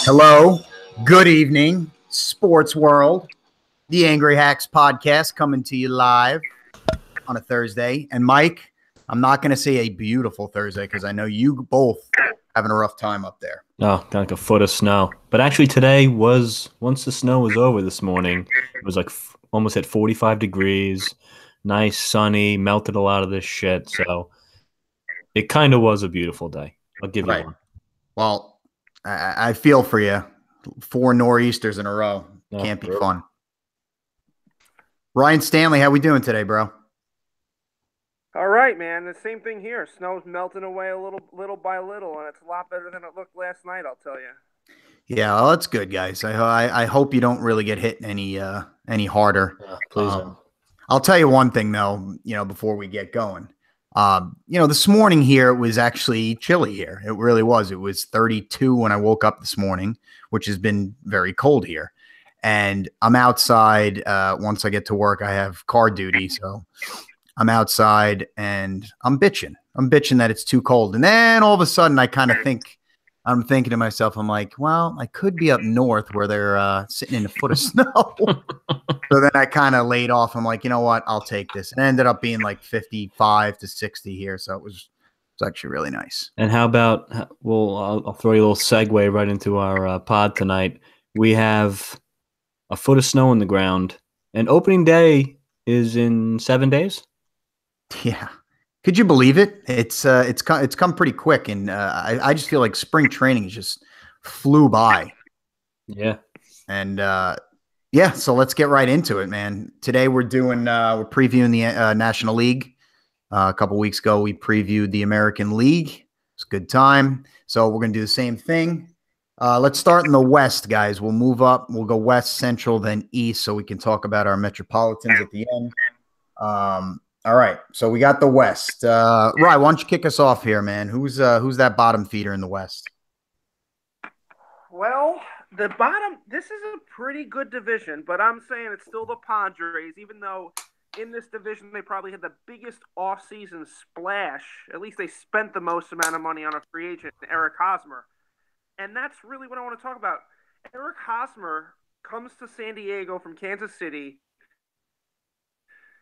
Hello, good evening, sports world. The Angry Hacks podcast coming to you live on a Thursday. And Mike, I'm not going to say a beautiful Thursday because I know you both having a rough time up there. Oh, got like a foot of snow. But actually today was, once the snow was over this morning, it was like almost at 45 degrees, nice, sunny, melted a lot of this shit. So it kind of was a beautiful day. I'll give you one. Well, I feel for you. 4 nor'easters in a row. Oh, Can't be fun. Ryan Stanley, how we doing today, bro? All right, man. The same thing here. Snow's melting away a little by little, and it's a lot better than it looked last night, I'll tell you. Yeah, well, that's good, guys. I hope you don't really get hit any harder. Please don't. I'll tell you one thing, though, before we get going. This morning here, it was actually chilly here. It really was. It was 32 when I woke up this morning, which has been very cold here. And I'm outside. Once I get to work, I have car duty. So I'm outside and I'm bitching. I'm bitching that it's too cold. And then all of a sudden I'm thinking to myself, I'm like, well, I could be up north where they're sitting in a foot of snow. So then I kind of laid off. I'm like, you know what? I'll take this. And it ended up being like 55 to 60 here. So it was actually really nice. And how about, I'll throw you a little segue right into our pod tonight. We have a foot of snow on the ground, and opening day is in 7 days. Yeah. Could you believe it? It's come pretty quick, and I just feel like spring training just flew by. Yeah. And so let's get right into it, man. Today we're previewing the National League. A couple weeks ago we previewed the American League. It's a good time. So we're gonna do the same thing. Let's start in the West, guys. We'll move up. We'll go West, Central, then East, so we can talk about our Metropolitans at the end. All right, so we got the West. Rye, why don't you kick us off here, man? Who's that bottom feeder in the West? Well, the bottom, this is a pretty good division, but I'm saying it's still the Padres, even though in this division they probably had the biggest offseason splash. At least they spent the most amount of money on a free agent, Eric Hosmer. And that's really what I want to talk about. Eric Hosmer comes to San Diego from Kansas City.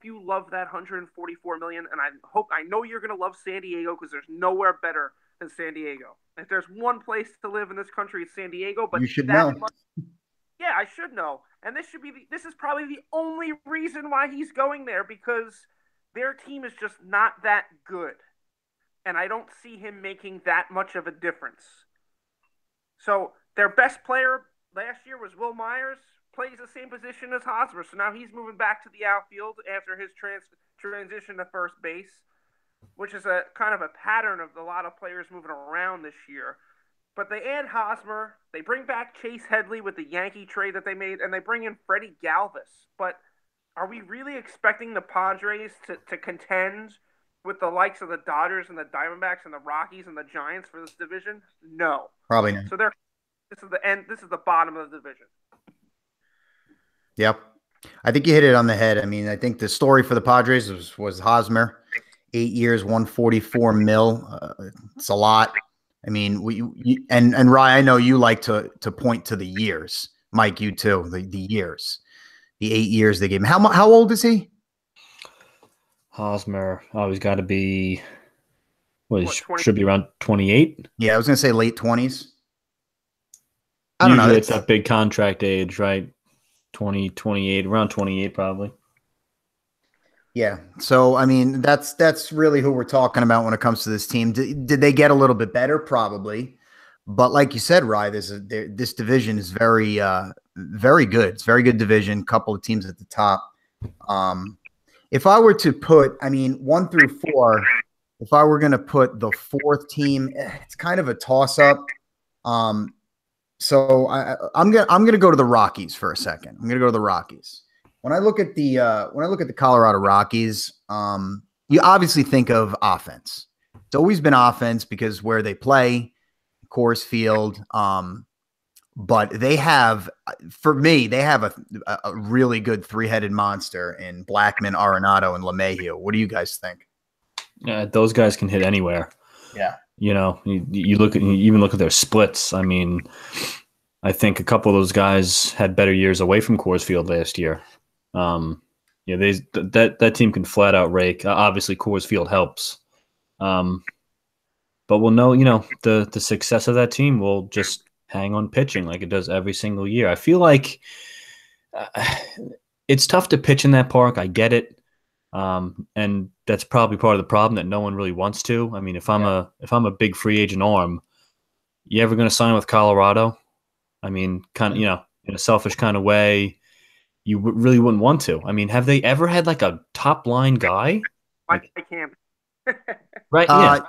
You love that $144 million, and I know you're going to love San Diego because there's nowhere better than San Diego. If there's one place to live in this country, it's San Diego. But you should know. Yeah, I should know. And this is probably the only reason why he's going there, because their team is just not that good, and I don't see him making that much of a difference. So their best player last year was Will Myers. Plays the same position as Hosmer, so now he's moving back to the outfield after his transition to first base, which is a kind of a pattern of a lot of players moving around this year. But they add Hosmer, they bring back Chase Headley with the Yankee trade that they made, and they bring in Freddie Galvis. But are we really expecting the Padres to contend with the likes of the Dodgers and the Diamondbacks and the Rockies and the Giants for this division? No, probably not. So this is the end. This is the bottom of the division. Yep. I think you hit it on the head. I mean, I think the story for the Padres was Hosmer, 8 years, $144 million. It's a lot. I mean, and Ryan, I know you like to point to the years. Mike, you too. The years, the 8 years they gave him. How old is he? Hosmer, he's got to be. Should be around 28. Yeah, I was gonna say late 20s. I don't know. It's that big contract age, right? 20, 28, around 28 probably. Yeah. So, I mean, that's really who we're talking about when it comes to this team. Did they get a little bit better? Probably. But like you said, Rye, this division is very, very good. It's a very good division. Couple of teams at the top. If I were to put, 1 through 4, if I were going to put the fourth team, it's kind of a toss-up. So I'm gonna go to the Rockies for a second. I'm gonna go to the Rockies. When I look at the Colorado Rockies, you obviously think of offense. It's always been offense because where they play, Coors Field. But they have, for me, a really good three-headed monster in Blackmon, Arenado, and LeMahieu. What do you guys think? Yeah, those guys can hit anywhere. Yeah. You know, you even look at their splits. I mean, I think a couple of those guys had better years away from Coors Field last year. That team can flat out rake. Obviously, Coors Field helps, um, but we'll know. The success of that team will just hang on pitching like it does every single year. I feel like uh, it's tough to pitch in that park. I get it. And that's probably part of the problem that no one really wants to. I mean, if I'm a big free agent arm, you ever going to sign with Colorado? I mean, kind of, in a selfish kind of way, you really wouldn't want to. I mean, have they ever had like a top line guy? I Like, can't. right? Yeah.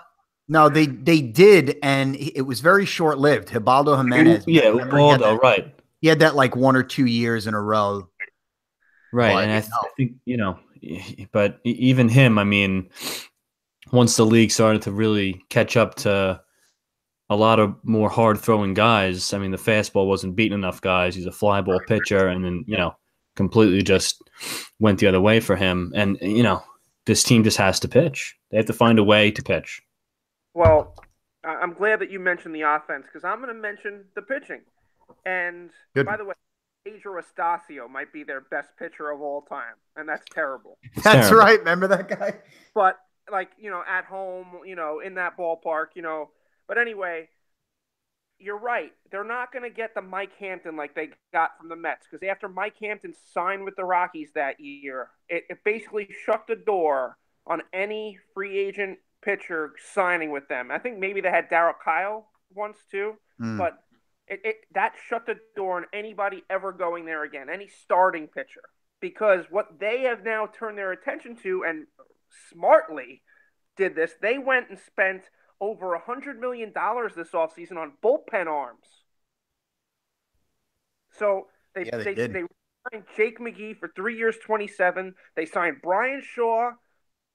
No, they did, and it was very short lived. Hibaldo Jimenez, Yeah, remember Ubaldo, right. he had that like 1 or 2 years in a row. Right. But And I think, but even him, I mean, once the league started to really catch up to a lot of more hard throwing guys. I mean, the fastball wasn't beating enough guys. He's a fly ball pitcher, and then completely just went the other way for him. And this team just has to pitch. They have to find a way to pitch. Well, I'm glad that you mentioned the offense because I'm going to mention the pitching. And good. by the way, Pedro Estacio might be their best pitcher of all time, and that's terrible. That's terrible. Right. Remember that guy? But at home, in that ballpark, But anyway, you're right. They're not going to get the Mike Hampton like they got from the Mets because after Mike Hampton signed with the Rockies that year, it basically shut the door on any free agent pitcher signing with them. I think maybe they had Darryl Kyle once too, but that shut the door on anybody ever going there again, any starting pitcher. Because what they have now turned their attention to, and smartly did this, they went and spent over $100 million this offseason on bullpen arms. So they signed Jake McGee for 3 years, 27. They signed Brian Shaw,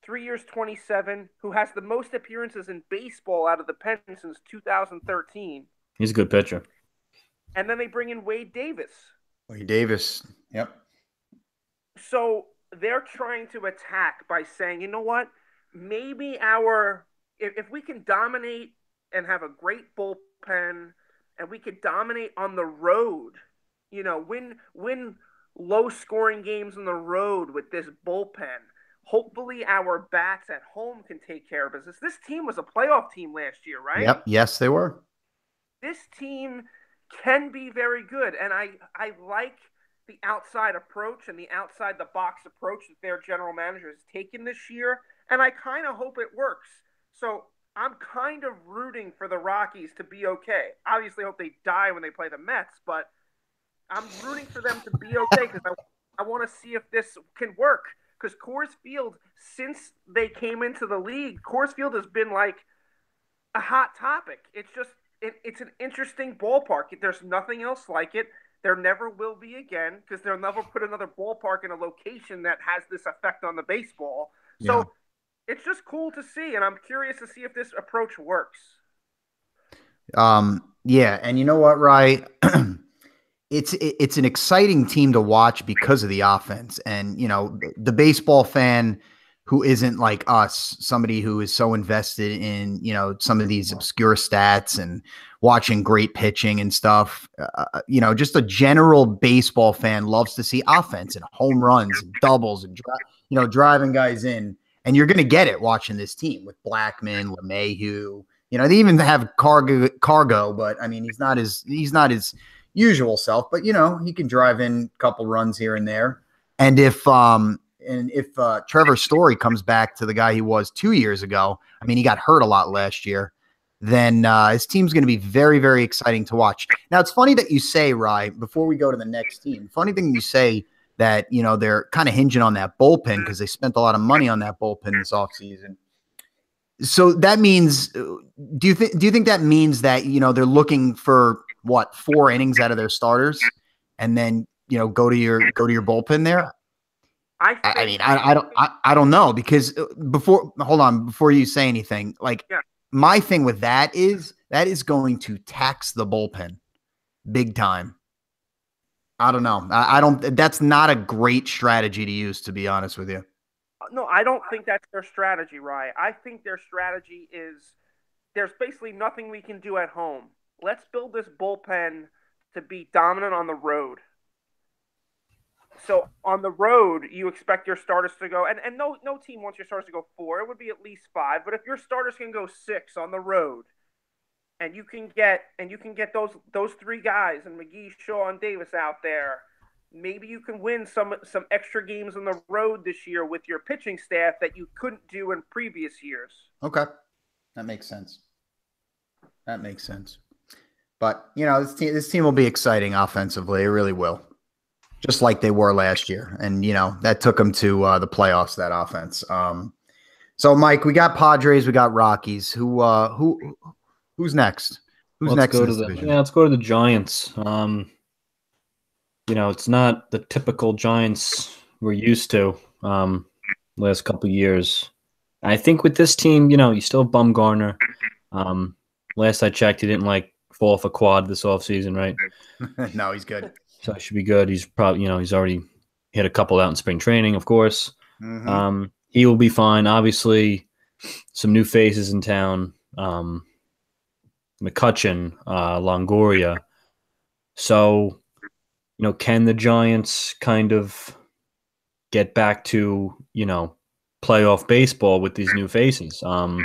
3 years, 27, who has the most appearances in baseball out of the pen since 2013. He's a good pitcher. And then they bring in Wade Davis. Yep. So they're trying to attack by saying, you know what? Maybe if we can dominate and have a great bullpen and we could dominate on the road, win low-scoring games on the road with this bullpen, hopefully our bats at home can take care of business. This team was a playoff team last year, right? Yep. Yes, they were. This team can be very good, and I like the outside approach and the outside-the-box approach that their general manager has taken this year, and I kind of hope it works. So I'm kind of rooting for the Rockies to be okay. Obviously, I hope they die when they play the Mets, but I'm rooting for them to be okay because I want to see if this can work. Because Coors Field, since they came into the league, Coors Field has been like a hot topic. It's an interesting ballpark. There's nothing else like it. There never will be again because they'll never put another ballpark in a location that has this effect on the baseball. So it's just cool to see, and I'm curious to see if this approach works. Yeah, and you know what, Rye? It's an exciting team to watch because of the offense, and the baseball fan who isn't like us, somebody who is so invested in some of these obscure stats and watching great pitching and stuff. Just a general baseball fan loves to see offense and home runs and doubles and driving guys in. And you're going to get it watching this team with Blackmon, LeMahieu. They even have Cargo, but I mean he's not his usual self. But he can drive in a couple runs here and there. And if Trevor Story comes back to the guy he was 2 years ago, I mean he got hurt a lot last year. Then his team's going to be very, very exciting to watch. Now it's funny that you say, Rye, before we go to the next team. Funny thing you say that they're kind of hinging on that bullpen because they spent a lot of money on that bullpen this offseason. So that means, do you think that means that they're looking for 4 innings out of their starters, and then go to your bullpen there? I don't know because before you say anything, my thing with that is going to tax the bullpen big time. I don't know. I don't. That's not a great strategy to use, to be honest with you. No, I don't think that's their strategy, Rye. I think their strategy is there's basically nothing we can do at home. Let's build this bullpen to be dominant on the road. So on the road, you expect your starters to go, and no team wants your starters to go 4. It would be at least 5. But if your starters can go 6 on the road, and you can get those 3 guys and McGee, Shaw, and Davis out there, maybe you can win some extra games on the road this year with your pitching staff that you couldn't do in previous years. Okay, that makes sense. But this team will be exciting offensively. It really will. Just like they were last year. And, that took them to the playoffs, that offense. So, Mike, we got Padres, we got Rockies. Who's next? Let's go to the Giants. It's not the typical Giants we're used to last couple of years. I think with this team, you still have Bumgarner. Last I checked, he didn't fall off a quad this offseason, right? No, he's good. So it should be good. He's probably, he's already hit a couple out in spring training, of course. Mm-hmm. He will be fine. Obviously, some new faces in town. McCutchen, Longoria. So, can the Giants kind of get back to, playoff baseball with these new faces? We'll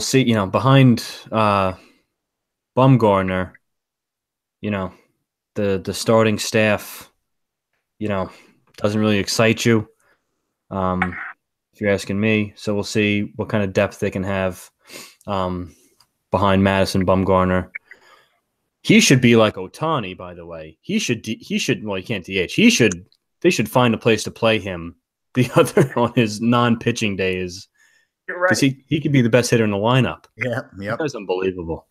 see. Behind Bumgarner, the starting staff, doesn't really excite you, if you're asking me. So we'll see what kind of depth they can have behind Madison Bumgarner. He should be like Ohtani, by the way. He should. Well, he can't DH. They should find a place to play him the other on his non-pitching days. You're right. Because he could be the best hitter in the lineup. Yeah, yep. That's unbelievable.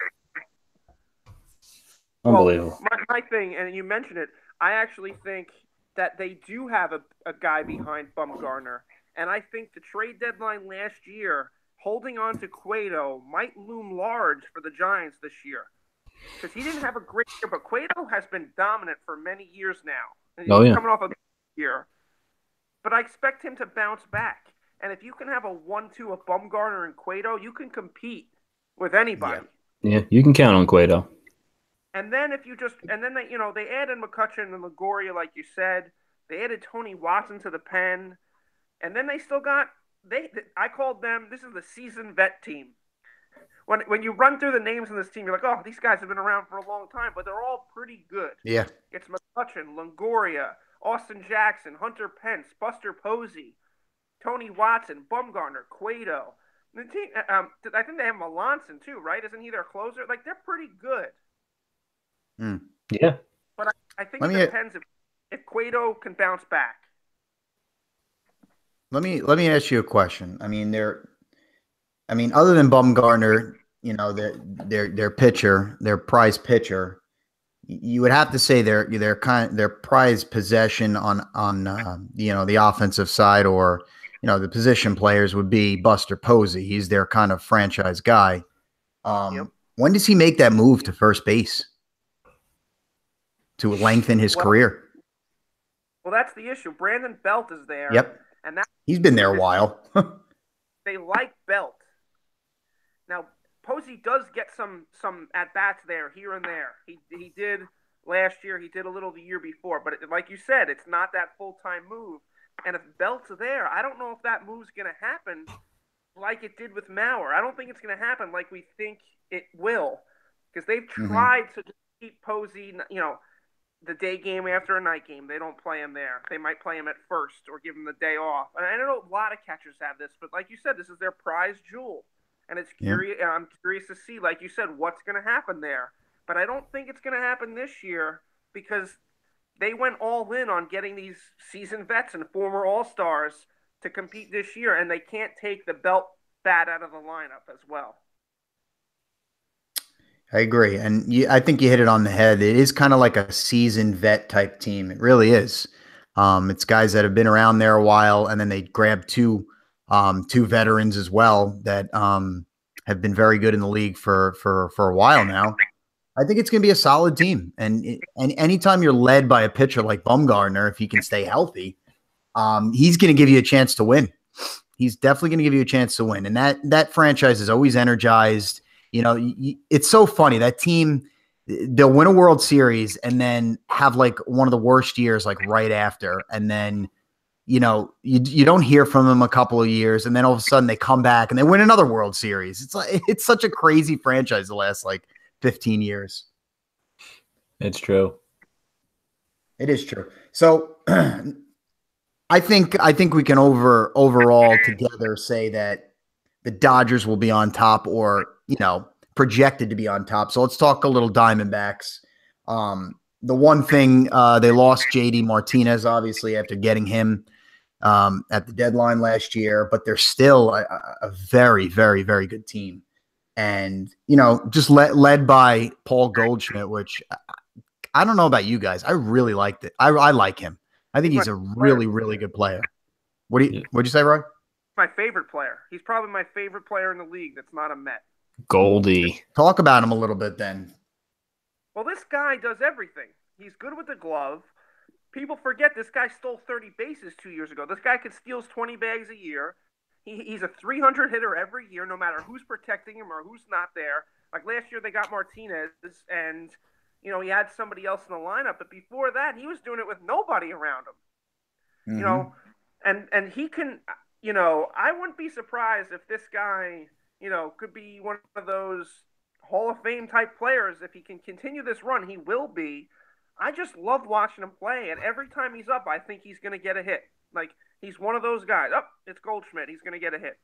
Unbelievable. Well, my thing, and you mentioned it, I actually think that they do have a guy behind Bumgarner. And I think the trade deadline last year, holding on to Cueto might loom large for the Giants this year. Because he didn't have a great year, but Cueto has been dominant for many years now. And he's coming off a year. But I expect him to bounce back. And if you can have a 1-2 of Bumgarner and Cueto, you can compete with anybody. Yeah, you can count on Cueto. And then they added McCutchen and Longoria, like you said. They added Tony Watson to the pen. And then they still got I called them, this is the seasoned vet team. When you run through the names in this team, you're like, oh, these guys have been around for a long time, but they're all pretty good. Yeah. It's McCutchen, Longoria, Austin Jackson, Hunter Pence, Buster Posey, Tony Watson, Bumgarner, Cueto. The team, I think they have Melanson too, right? Isn't he their closer? They're pretty good. Yeah. But I think it depends if Cueto can bounce back. Let me ask you a question. I mean, other than Bumgarner, their pitcher, their prize pitcher, you would have to say their prize possession on the offensive side, or the position players would be Buster Posey. He's their kind of franchise guy. When does he make that move to first base to lengthen his career? Well, that's the issue. Brandon Belt is there. Yep. And he's been there a while. They like Belt. Now, Posey does get some at-bats there, here and there. He did last year. He did a little the year before. But like you said, it's not that full-time move. And if Belt's there, I don't know if that move's going to happen like it did with Mauer. I don't think it's going to happen like we think it will. Because they've tried to keep Posey, the day game after a night game. They don't play him there. They might play him at first or give him the day off. And I know a lot of catchers have this, but like you said, this is their prize jewel. And it's curious. I'm curious to see, like you said, what's going to happen there. But I don't think it's going to happen this year because they went all in on getting these seasoned vets and former All-Stars to compete this year, and they can't take the Belt bat out of the lineup as well. I agree. And I think you hit it on the head. It is kind of like a seasoned vet type team. It really is. It's guys that have been around there a while, and then they grab two veterans as well that have been very good in the league for a while now. I think it's going to be a solid team. And anytime you're led by a pitcher like Bumgarner, if he can stay healthy, he's going to give you a chance to win. He's definitely going to give you a chance to win. And that franchise is always energized. It's so funny. That team, they'll win a World Series and then have like one of the worst years like right after, and then you don't hear from them a couple of years, and then all of a sudden they come back and they win another World Series. It's like it's such a crazy franchise the last like 15 years. It's true. It is true. So I think we can overall together say that the Dodgers will be on top, or projected to be on top. So let's talk a little Diamondbacks. The one thing they lost JD Martinez, obviously, after getting him at the deadline last year, but they're still a very, very, very good team. And, just led by Paul Goldschmidt, which I don't know about you guys. I really liked it. I like him. I think he's a really, really good player. What'd you say, Roy? My favorite player. He's probably my favorite player in the league that's not a Met. Goldie. Talk about him a little bit then. Well, this guy does everything. He's good with the glove. People forget this guy stole 30 bases 2 years ago. This guy could steal 20 bags a year. He's a 300 hitter every year, no matter who's protecting him or who's not there. Like last year, they got Martinez, and he had somebody else in the lineup. But before that, he was doing it with nobody around him. Mm-hmm. And he can. I wouldn't be surprised if this guy, could be one of those Hall of Fame type players. If he can continue this run, he will be. I just love watching him play, and every time he's up, I think he's going to get a hit. Like, he's one of those guys. Oh, it's Goldschmidt. He's going to get a hit.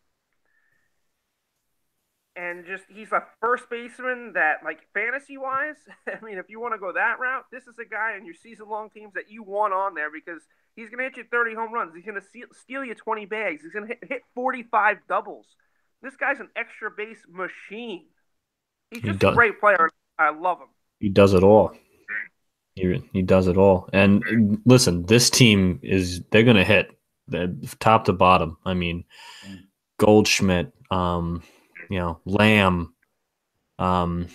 And he's a first baseman that, like, fantasy-wise, I mean, if you want to go that route, this is a guy in your season-long teams that you want on there because he's going to hit you 30 home runs. He's going to steal you 20 bags. He's going to hit 45 doubles. This guy's an extra base machine. He's just a great player. I love him. He does it all. He does it all. And listen, this team they're going to hit top to bottom. I mean, Goldschmidt, Lamb, Well,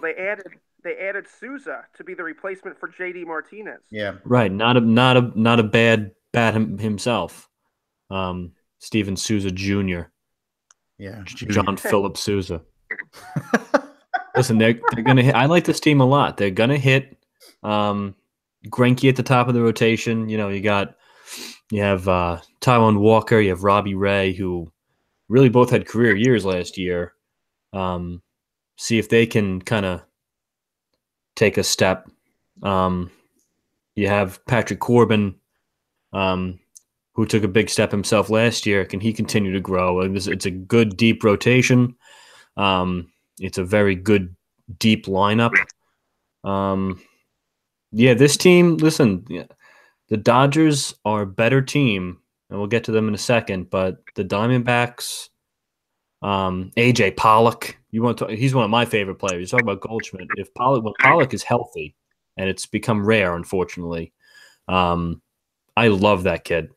they added Souza to be the replacement for JD Martinez. Yeah. Right. Not a bad bat himself. Steven Souza Jr. Yeah. John Philip Souza. Listen, they're gonna hit. I like this team a lot. They're gonna hit. Greinke at the top of the rotation. You have Taijuan Walker. You have Robbie Ray, who really both had career years last year. See if they can kind of take a step. You have Patrick Corbin, who took a big step himself last year. Can he continue to grow? It's a good deep rotation. It's a very good deep lineup. This team, listen, the Dodgers are a better team, and we'll get to them in a second, but the Diamondbacks, AJ Pollock, he's one of my favorite players. You talk about Goldschmidt. When Pollock is healthy, and it's become rare, unfortunately, I love that kid.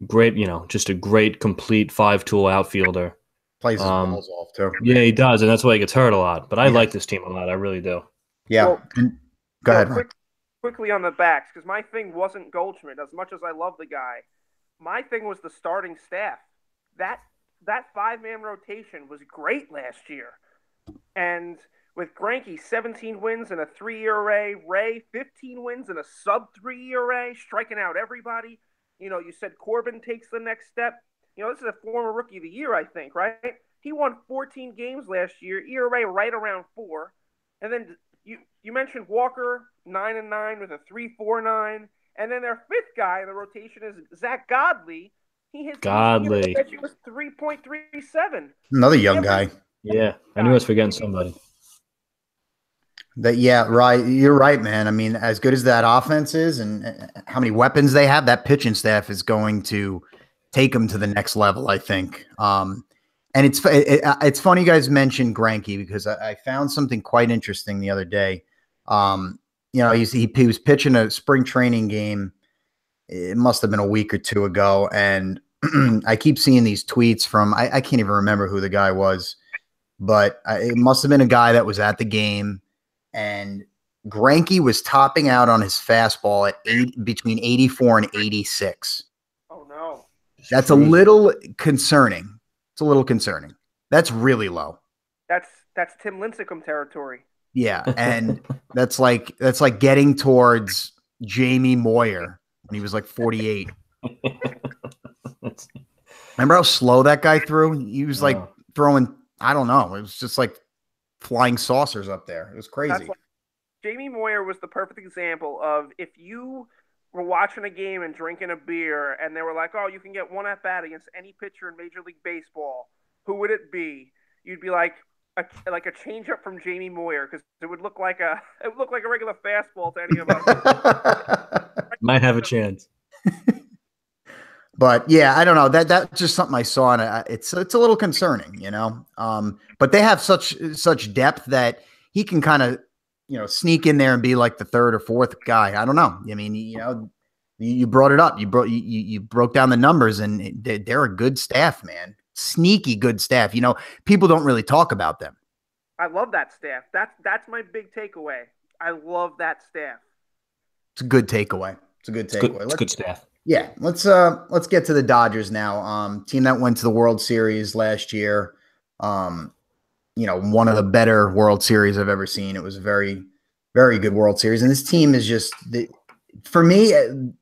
Great, just a great, complete five-tool outfielder. Plays his balls off, too. Yeah, he does, and that's why he gets hurt a lot. But I like this team a lot. I really do. Yeah. Well, go ahead. Quickly on the backs, because my thing wasn't Goldschmidt. As much as I love the guy, my thing was the starting staff. That five-man rotation was great last year. And with Greinke, 17 wins and a 3 ERA. Ray, 15 wins and a sub-3 ERA, striking out everybody. You said Corbin takes the next step. This is a former Rookie of the Year, I think, right? He won 14 games last year, ERA right around 4. And then you mentioned Walker, 9-9 with a 3.49. And then their fifth guy in the rotation is Zach Godley. Godley was 3.37. Another young guy. Yeah, I knew I was forgetting somebody. Right. You're right, man. I mean, as good as that offense is and how many weapons they have, that pitching staff is going to take them to the next level, I think. And it's funny you guys mentioned Greinke because I found something quite interesting the other day. He was pitching a spring training game. It must have been a week or two ago. And I keep seeing these tweets from, I can't even remember who the guy was, but it must have been a guy that was at the game. And Greinke was topping out on his fastball at between 84 and 86. Oh, no. That's a little concerning. It's a little concerning. That's really low. That's That's Tim Lincecum territory. Yeah, and that's like getting towards Jamie Moyer when he was like 48. Remember how slow that guy threw? He was like throwing, I don't know. It was just like flying saucers up there. It was crazy. Jamie Moyer was the perfect example of if you were watching a game and drinking a beer and they were like, oh, you can get one at bat against any pitcher in Major League Baseball, who would it be? You'd be like a changeup from Jamie Moyer because it would look like a regular fastball to any of us. Might have a chance. But yeah, I don't know. That's just something I saw, and it's a little concerning, you know. But they have such depth that he can kind of, you know, sneak in there and be like the third or fourth guy. I don't know. I mean, you know, you brought it up. You broke down the numbers, and they're a good staff, man. Sneaky good staff. You know, people don't really talk about them. I love that staff. That's my big takeaway. I love that staff. It's a good takeaway. It's a good takeaway. It's good staff. Yeah, let's get to the Dodgers now. Team that went to the World Series last year. You know, one of the better World Series I've ever seen. It was a very, very good World Series, and this team is just, for me,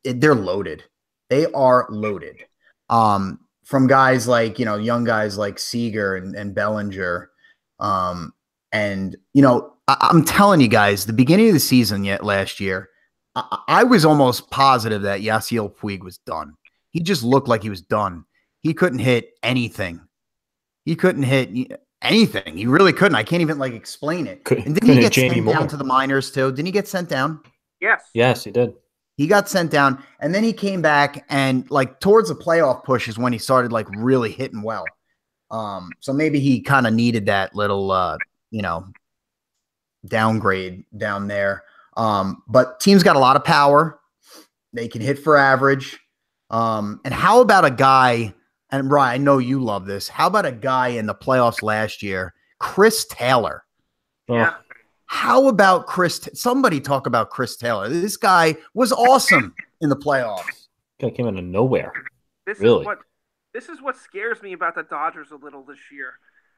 they're loaded. They are loaded. From guys like, you know, young guys like Seager and Bellinger, and you know, I'm telling you guys, the beginning of the season last year. I was almost positive that Yasiel Puig was done. He just looked like he was done. He couldn't hit anything. He couldn't hit anything. He really couldn't. I can't even like explain it. And didn't he get sent down to the minors too? Didn't he get sent down? Yes. Yes, he did. He got sent down, and then he came back, and like towards the playoff push is when he started like really hitting well. So maybe he kind of needed that little, you know, downgrade down there. But team's got a lot of power. They can hit for average. And how about a guy, and Ryan, I know you love this. How about a guy in the playoffs last year, Chris Taylor? Yeah. How about somebody talk about Chris Taylor. This guy was awesome in the playoffs. Guy came out of nowhere. This is what scares me about the Dodgers a little this year.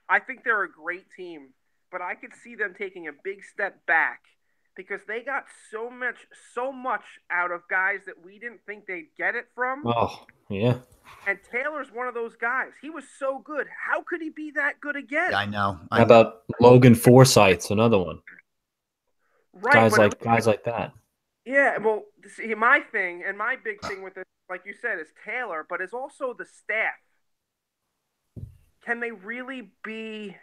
I think they're a great team, but I could see them taking a big step back because they got so much out of guys that we didn't think they'd get it from. Oh, yeah. And Taylor's one of those guys. He was so good. How could he be that good again? Yeah, I know. How about Logan Forsythe's another one? Right. Guys like that. Yeah, well, see, my thing and my big thing with this, like you said, is Taylor, but it's also the staff. Can they really be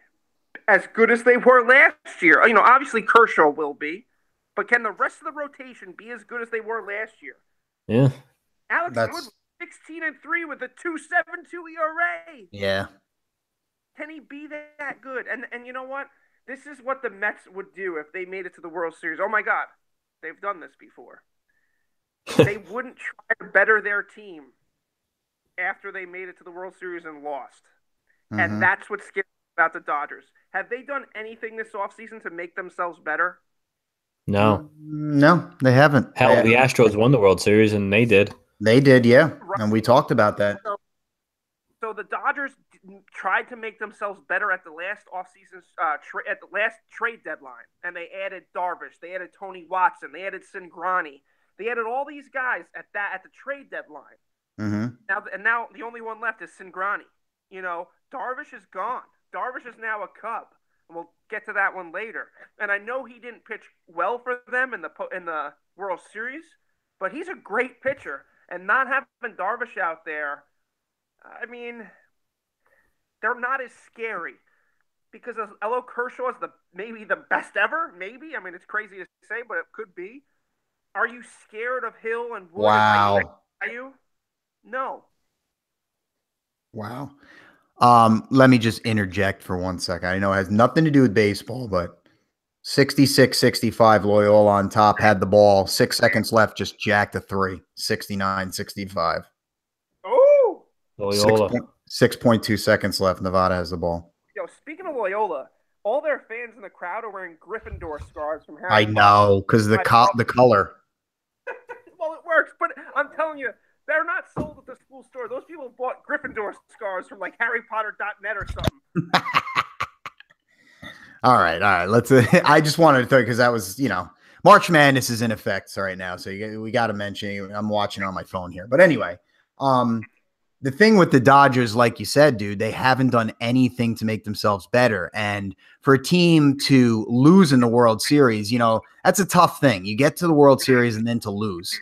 as good as they were last year? You know, obviously Kershaw will be. But can the rest of the rotation be as good as they were last year? Yeah. Alex Wood, 16-3 with a 2.72 ERA. Yeah. Can he be that good? And you know what? This is what the Mets would do if they made it to the World Series. Oh my God, they've done this before. They wouldn't try to better their team after they made it to the World Series and lost. Mm-hmm. And that's what's scary about the Dodgers. Have they done anything this offseason to make themselves better? No, they haven't. Hell, the Astros won the World Series, and they did. They did, yeah. Right. And we talked about that. So the Dodgers tried to make themselves better at the last offseason, at the last trade deadline, and they added Darvish, they added Tony Watson, they added Cingrani, they added all these guys at the trade deadline. Mm-hmm. Now the only one left is Cingrani. You know, Darvish is gone. Darvish is now a Cub. And we'll get to that one later. And I know he didn't pitch well for them in the World Series, but he's a great pitcher. And not having Darvish out there, I mean, they're not as scary because Elo Kershaw is maybe the best ever. Maybe, I mean, it's crazy to say, but it could be. Are you scared of Hill and Wood? Wow. Are you? No. Wow. Let me just interject for 1 second. I know it has nothing to do with baseball, but 66-65 Loyola on top, had the ball, 6 seconds left, just jacked a 3, 69-65. Oh! Loyola. 6.2 seconds left. Nevada has the ball. Yo, speaking of Loyola, all their fans in the crowd are wearing Gryffindor scarves from Harry Potter. I know, because the color. Well, it works, but I'm telling you, they're not sold at the school store. Those people bought Gryffindor scarves from like HarryPotter.net or something. All right. Let's. I just wanted to throw because that was, March Madness is in effect right now, so we got to mention. I'm watching on my phone here, but anyway, the thing with the Dodgers, like you said, dude, they haven't done anything to make themselves better, and for a team to lose in the World Series, that's a tough thing. You get to the World Series and then to lose.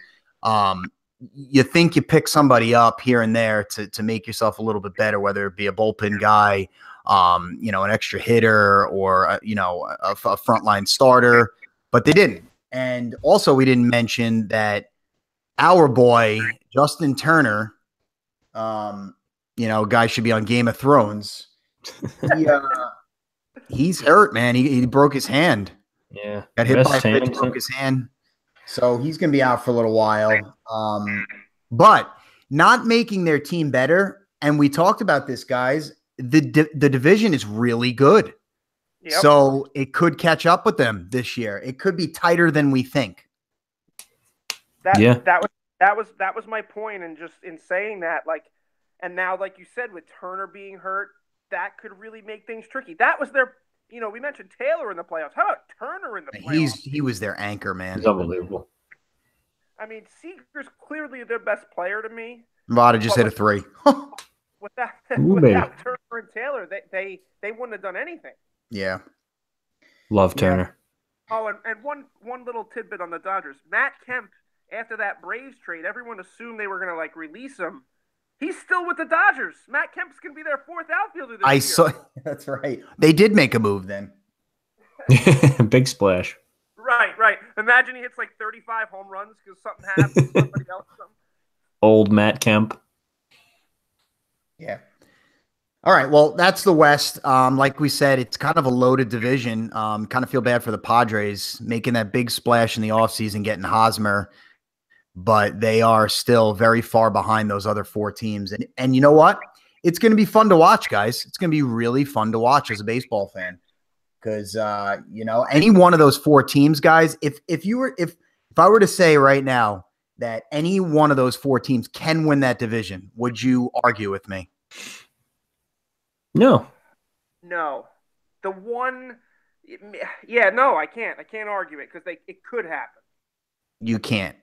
You think you pick somebody up here and there to make yourself a little bit better, whether it be a bullpen guy, an extra hitter, or a frontline starter, but they didn't. And also, we didn't mention that our boy Justin Turner, guy should be on Game of Thrones. He's hurt, man. He broke his hand. Yeah, got hit by a pitch, broke his hand. So he's going to be out for a little while. But not making their team better. And we talked about this, guys. The division is really good. Yep. So it could catch up with them this year. It could be tighter than we think. That was my point, and just in saying that, and now, like you said, with Turner being hurt, that could really make things tricky. That was their, we mentioned Taylor in the playoffs. How about Turner in the playoffs? He was their anchor, man. He's unbelievable. I mean, Seager's clearly their best player to me. Vada just hit a 3. Without Turner and Taylor, they wouldn't have done anything. Yeah. Love Turner. Yeah. Oh, and one little tidbit on the Dodgers. Matt Kemp, after that Braves trade, everyone assumed they were going to release him. He's still with the Dodgers. Matt Kemp's going to be their 4th outfielder this year. That's right. They did make a move then. Big splash. Right. Imagine he hits 35 home runs because something happened to somebody else. Old Matt Kemp. Yeah. All right. Well, that's the West. Like we said, it's kind of a loaded division. Kind of feel bad for the Padres making that big splash in the offseason, getting Hosmer, but they are still very far behind those other 4 teams. And you know what? It's going to be fun to watch, guys. It's going to be really fun to watch as a baseball fan. Because any one of those 4 teams, guys, if I were to say right now that any one of those 4 teams can win that division, would you argue with me? No. The one, no, I can't. I can't argue it because it could happen. You can't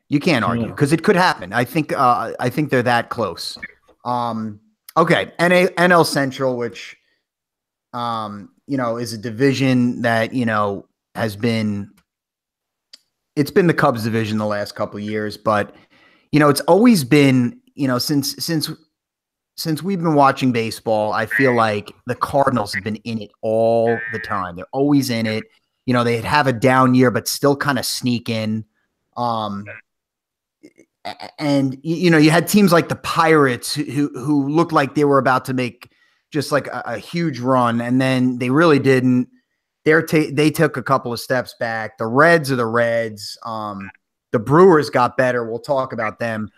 argue because it could happen. I think they're that close. Okay, NL Central, which is a division that it's been the Cubs division the last couple of years, but it's always been since we've been watching baseball, I feel like the Cardinals have been in it all the time. They're always in it. They'd have a down year, but still kind of sneak in. And you had teams like the Pirates who looked like they were about to make just a huge run, and then they really didn't. They took a couple of steps back. The Reds are the Reds. The Brewers got better. We'll talk about them.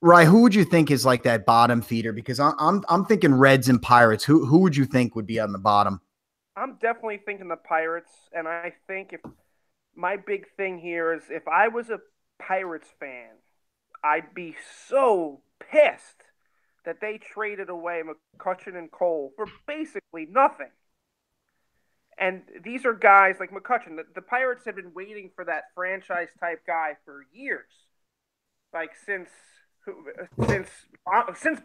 Rye, who would you think is that bottom feeder? Because I'm thinking Reds and Pirates. Who would you think would be on the bottom? I'm definitely thinking the Pirates, and I think if my big thing here is if I was a Pirates fan, I'd be so pissed that they traded away McCutchen and Cole for basically nothing. And these are guys like McCutchen. The Pirates have been waiting for that franchise-type guy for years, since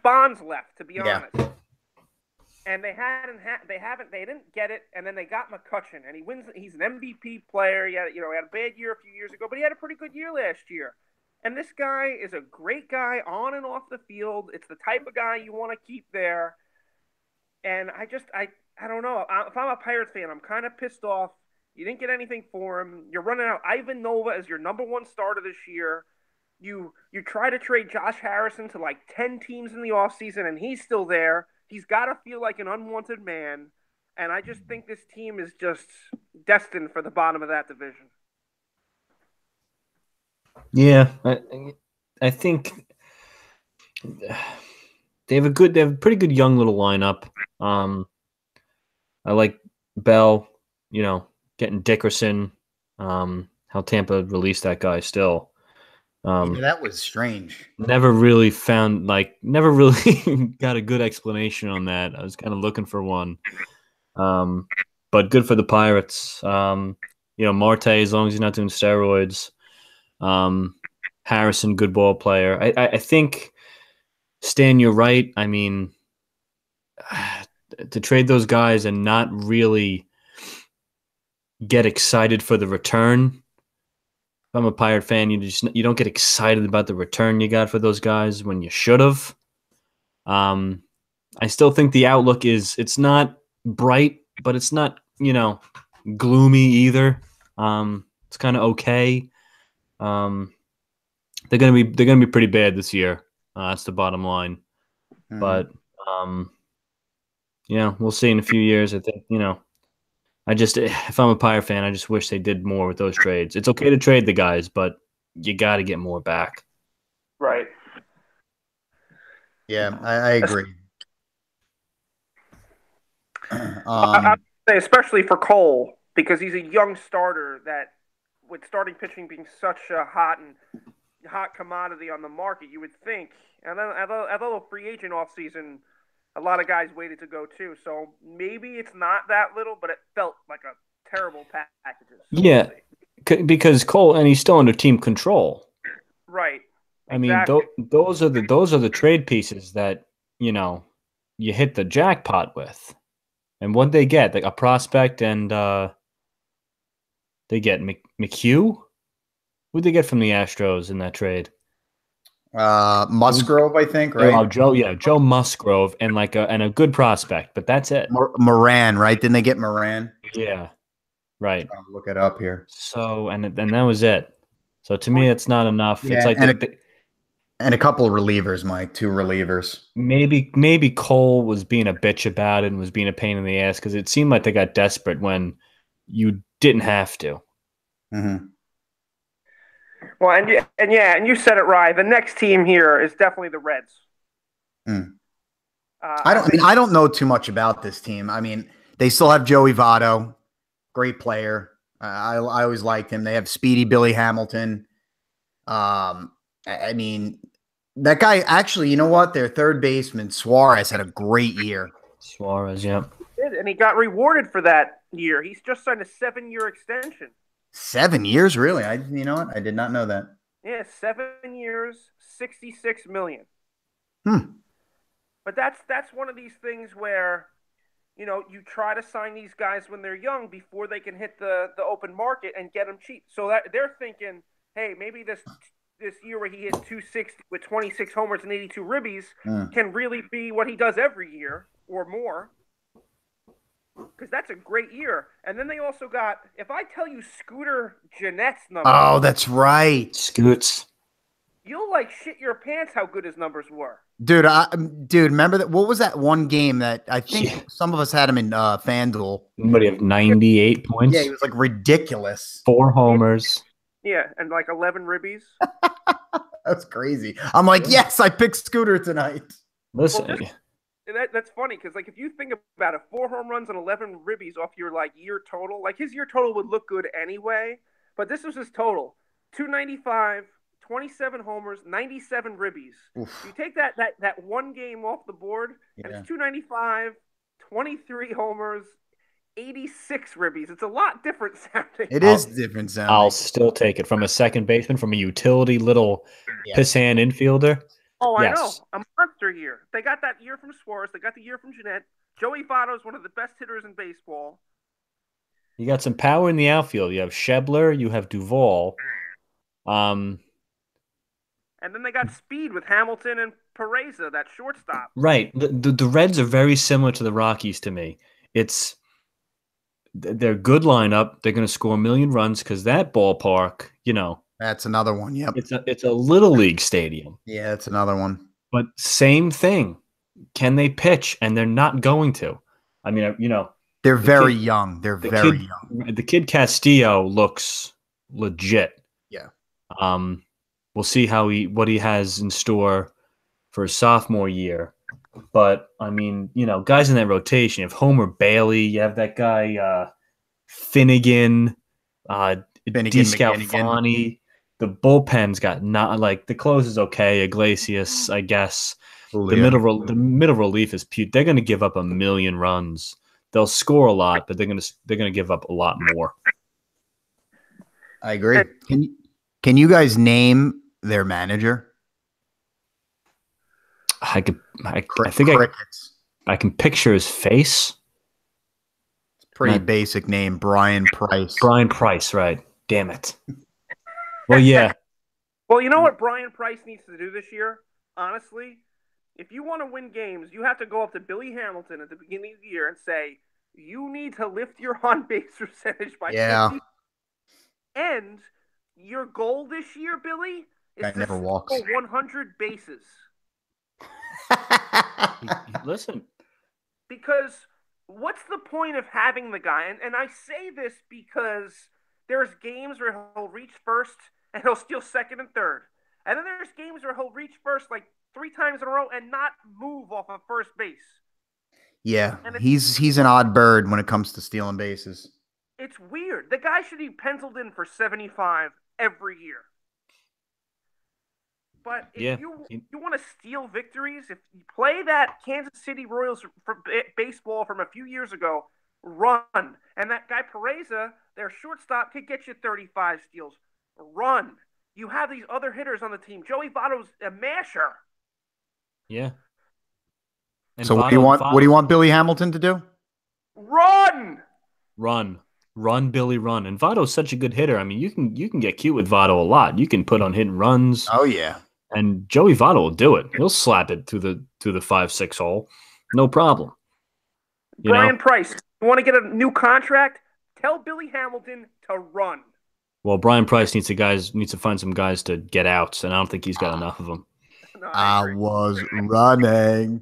Bonds left, to be honest. And they didn't get it. And then they got McCutchen, and he wins. He's an MVP player. He had a bad year a few years ago, but he had a pretty good year last year. And this guy is a great guy on and off the field. It's the type of guy you want to keep there. And I don't know. If I'm a Pirates fan, I'm kind of pissed off. You didn't get anything for him. You're running out Ivan Nova as your number 1 starter this year. You try to trade Josh Harrison to 10 teams in the offseason, and he's still there. He's got to feel like an unwanted man. And I just think this team is just destined for the bottom of that division. Yeah, I think they have a pretty good young little lineup. I like Bell, getting Dickerson, how Tampa released that guy still. That was strange. Never really got a good explanation on that. I was kind of looking for one. but good for the Pirates. Marte, as long as he's not doing steroids. Harrison, good ball player. I think, Stan, you're right. I mean, to trade those guys and not really get excited for the return. If I'm a Pirate fan, you don't get excited about the return you got for those guys when you should have. I still think the outlook it's not bright, but it's not, gloomy either. It's kind of okay. They're gonna be pretty bad this year. That's the bottom line. Mm-hmm. But we'll see in a few years. I think if I'm a Pirate fan, I just wish they did more with those trades. It's okay to trade the guys, but you got to get more back. Right. Yeah, I agree. I say especially for Cole, because he's a young starter that, with starting pitching being such a hot commodity on the market, you would think, and then at a little free agent offseason, a lot of guys waited to go too. So maybe it's not that little, but it felt like a terrible package. So yeah, because Cole, and he's still under team control. Right. I exactly. mean, those are the trade pieces that you hit the jackpot with. And what they get, like a prospect, and they get McHugh. Who'd they get from the Astros in that trade? Musgrove, I think, right? Oh, Joe Musgrove, and a good prospect, but that's it. Moran, right? Didn't they get Moran? Yeah, right. I'll look it up here. So, and that was it. So to me, it's not enough. Yeah, it's like and a couple of relievers, Mike. 2 relievers. Maybe Cole was being a bitch about it and was being a pain in the ass because it seemed like they got desperate when you didn't have to. Mm-hmm. Well, and you said it right. The next team here is definitely the Reds. Mm. I don't know too much about this team. I mean, they still have Joey Votto, great player. I always liked him. They have Speedy Billy Hamilton. I mean, that guy, actually, you know what? Their third baseman, Suarez, had a great year. Suarez, yeah. And he got rewarded for that year. He's just signed a 7-year extension. 7 years, really? You know what? I did not know that. Yeah, 7 years, $66 million. But that's one of these things where, you try to sign these guys when they're young before they can hit the open market and get them cheap. So that they're thinking, hey, maybe this year where he hit 260 with 26 homers and 82 ribbies can really be what he does every year or more. Because that's a great year. And then they also got, if I tell you Scooter Jeanette's numbers. Oh, that's right. Scoots. You'll shit your pants how good his numbers were. Dude, remember that? What was that one game that I think some of us had him in FanDuel? Somebody have 98 points? Yeah, he was ridiculous. 4 homers. Yeah, and 11 ribbies. That's crazy. I'm yes, I picked Scooter tonight. Listen. Well, that's funny because if you think about it, 4 home runs and 11 ribbies off your year total, his year total would look good anyway. But this was his total: 295, 27 homers, 97 ribbies. Oof. You take that one game off the board, and it's 295, 23 homers, 86 ribbies. It's a lot different sounding. It is different sounding. I'll still take it from a second baseman, from a utility little pissant infielder. Oh, I know. A monster year. They got that year from Suarez. They got the year from Jeanette. Joey Votto is one of the best hitters in baseball. You got some power in the outfield. You have Schebler. You have Duvall. And then they got speed with Hamilton and Pereza, that shortstop. Right. The Reds are very similar to the Rockies to me. They're good lineup. They're going to score 1 million runs because that ballpark, That's another one. Yep. It's a little league stadium. Yeah, that's another one. But same thing. Can they pitch? And they're not going to. I mean, they're very young. They're very young. The kid Castillo looks legit. Yeah. We'll see what he has in store for his sophomore year. But I mean, guys in that rotation. You have Homer Bailey. You have that guy Finnegan. DeScalfani. The bullpen's got the close is okay. Iglesias, I guess. The middle relief is puke. They're going to give up 1 million runs. they'll score a lot, but they're gonna give up a lot more. I agree. Can you guys name their manager? I think Crickets. I can picture his face. Pretty basic name, Brian Price. Brian Price, right? Damn it. Well, yeah. Well, you know what Brian Price needs to do this year? Honestly, if you want to win games, you have to go up to Billy Hamilton at the beginning of the year and say, you need to lift your on-base percentage by 50. And your goal this year, Billy, is to steal 100 bases. Listen. Because what's the point of having the guy? And I say this because there's games where he'll reach first and he'll steal second and third. And then there's games where he'll reach first like 3 times in a row and not move off of first base. Yeah, he's an odd bird when it comes to stealing bases. It's weird. The guy should be penciled in for 75 every year. But if you want to steal victories, if you play that Kansas City Royals baseball from a few years ago, run. And that guy Pereza, their shortstop, could get you 35 steals. Run. You have these other hitters on the team. Joey Votto's a masher. Yeah. And so what do you want Billy Hamilton to do? Run. Run, Billy, run. And Votto's such a good hitter. I mean, you can get cute with Votto a lot. You can put on hit and runs. Oh yeah. And Joey Votto will do it. He'll slap it to the 5-6 hole, no problem. Brian Price, you want to get a new contract? Tell Billy Hamilton to run. Well, Brian Price needs to find some guys to get outs, and I don't think he's got enough of them. No, I was running.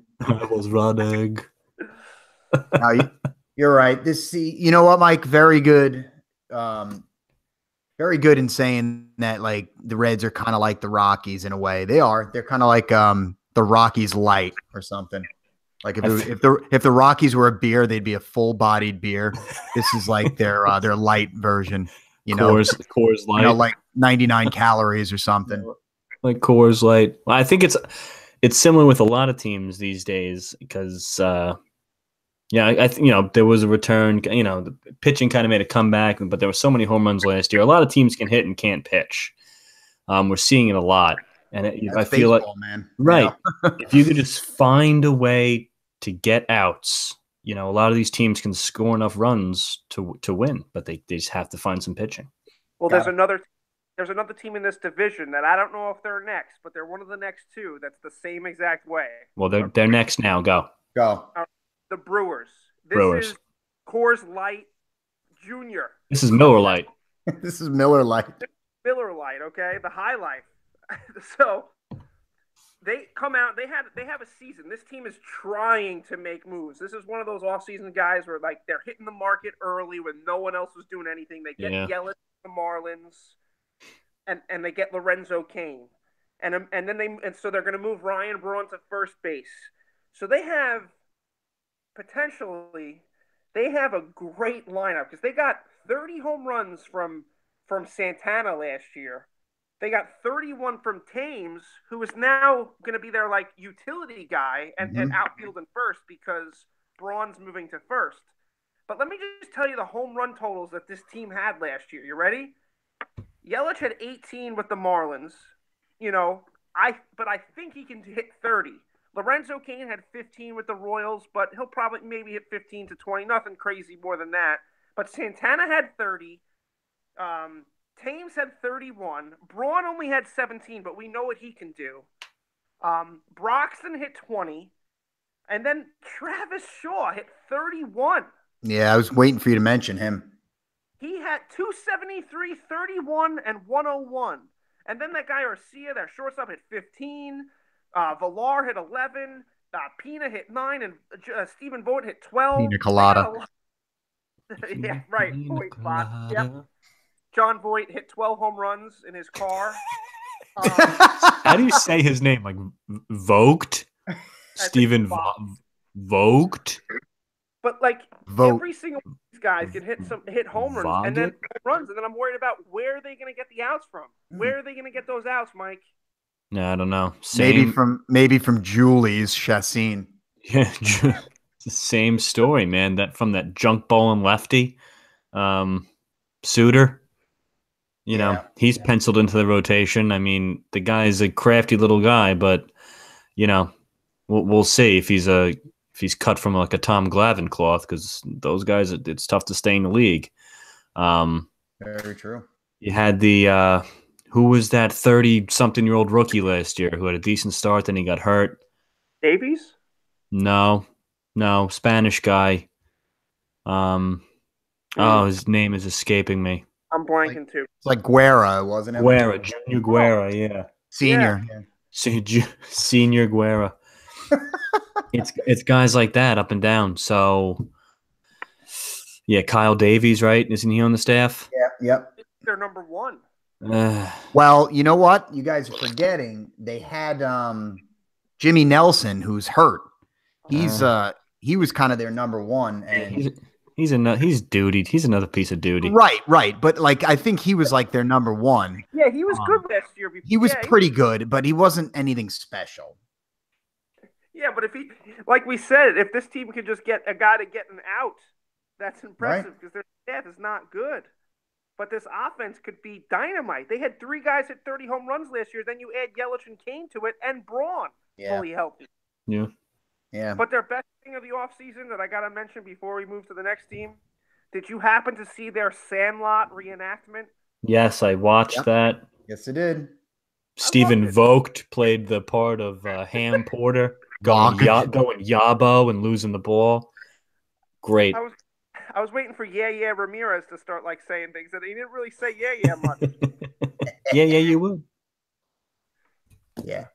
Now, you're right. You know what, Mike? Very good. Very good in saying that, like, the Reds are kind of like the Rockies in a way. They are. They're kind of like the Rockies light or something. Like if the Rockies were a beer, they'd be a full-bodied beer. This is like their light version. Coors Light. Like 99 calories or something. Like Coors Light. Well, I think it's similar with a lot of teams these days because there was a return. The pitching kind of made a comeback, but there were so many home runs last year. A lot of teams can hit and can't pitch. We're seeing it a lot, and I feel baseball, like, man. Right, if you could just find a way to get outs, a lot of these teams can score enough runs to win, but they just have to find some pitching. Well, there's another team in this division that I don't know if they're next, but they're one of the next two that's the same exact way. Well, they're next now. Go. The Brewers. This is Coors Light Junior. This is Miller Lite. This is Miller Lite. Miller Lite, okay? The High Life. So they come out. They have a season. This team is trying to make moves. This is one of those off-season guys where they're hitting the market early when no one else was doing anything. They get Yelich from the Marlins, and they get Lorenzo Cain, and so they're going to move Ryan Braun to first base. So they have a great lineup because they got 30 home runs from Santana last year. They got 31 from Thames, who is now going to be their utility guy and outfield and first because Braun's moving to first. But let me just tell you the home run totals that this team had last year. You ready? Yelich had 18 with the Marlins. But I think he can hit 30. Lorenzo Cain had 15 with the Royals, but he'll probably maybe hit 15 to 20. Nothing crazy more than that. But Santana had 30. Thames had 31. Braun only had 17, but we know what he can do. Broxton hit 20. And then Travis Shaw hit 31. Yeah, I was waiting for you to mention him. He had 273, 31, and 101. And then that guy Arcia, their shortstop, hit 15. Villar hit 11. Pina hit 9. And Stephen Vogt hit 12. Pina Colada. Yeah, right. Voigt spot. Yep. John Voigt hit 12 home runs in his car. How do you say his name? Like Vogt? Stephen Vogt? But every single one of these guys can hit home runs and then I'm worried about where are they going to get the outs from? Where are they going to get those outs, Mike? No, I don't know. Maybe from Julie's Chassin. Yeah, It's the same story, man. That from that junk bowling lefty, Suter. He's penciled into the rotation. I mean, the guy's a crafty little guy, but we'll see if he's cut from like a Tom Glavine cloth, because those guys, it's tough to stay in the league. Very true. You had the who was that 30-something-year-old rookie last year who had a decent start, then he got hurt. Davies? No, Spanish guy. His name is escaping me. I'm blanking too. It's like Guerra, wasn't it? Junior Guerra, yeah. Senior. Yeah. Senior Guerra. It's guys like that up and down. So, yeah, Kyle Davies, right? Isn't he on the staff? Yeah, yep. They're number one. Well, you know what? You guys are forgetting they had Jimmy Nelson, who's hurt. He was kind of their number one, and he's duty. He's another piece of duty. Right. But like, I think he was like their number one. Yeah, he was good last year. He was pretty good, but he wasn't anything special. Yeah, but if like we said, if this team could just get a guy to get an out, that's impressive, because their staff is not good. But this offense could be dynamite. They had 3 guys hit 30 home runs last year. Then you add Yelich and Kane to it, and Braun fully healthy. Yeah. But their best thing of the offseason that I got to mention before we move to the next team, did you happen to see their Sandlot reenactment? Yes, I watched that. Yes, I did. Stephen Vogt played the part of Ham Porter, going Yabo and losing the ball. Great. I was waiting for Ramirez to start like saying things, and he didn't really say much. Yeah, you would. Yeah.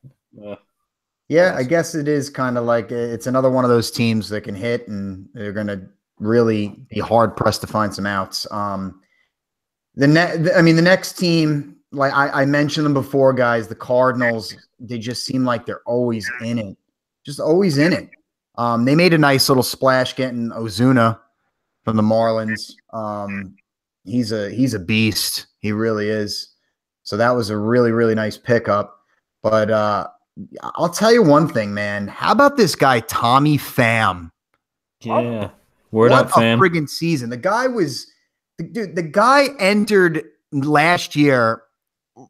Yeah, I guess it is kind of like it's another one of those teams that can hit, and they're going to really be hard pressed to find some outs. The next team, like I mentioned them before, guys, the Cardinals, they just seem like they're always in it, just always in it. They made a nice little splash getting Ozuna from the Marlins. He's a beast. He really is. So that was a really, really nice pickup. But I'll tell you one thing, man. How about this guy, Tommy Pham? Yeah. Word up, Pham. What a friggin' season. The guy entered last year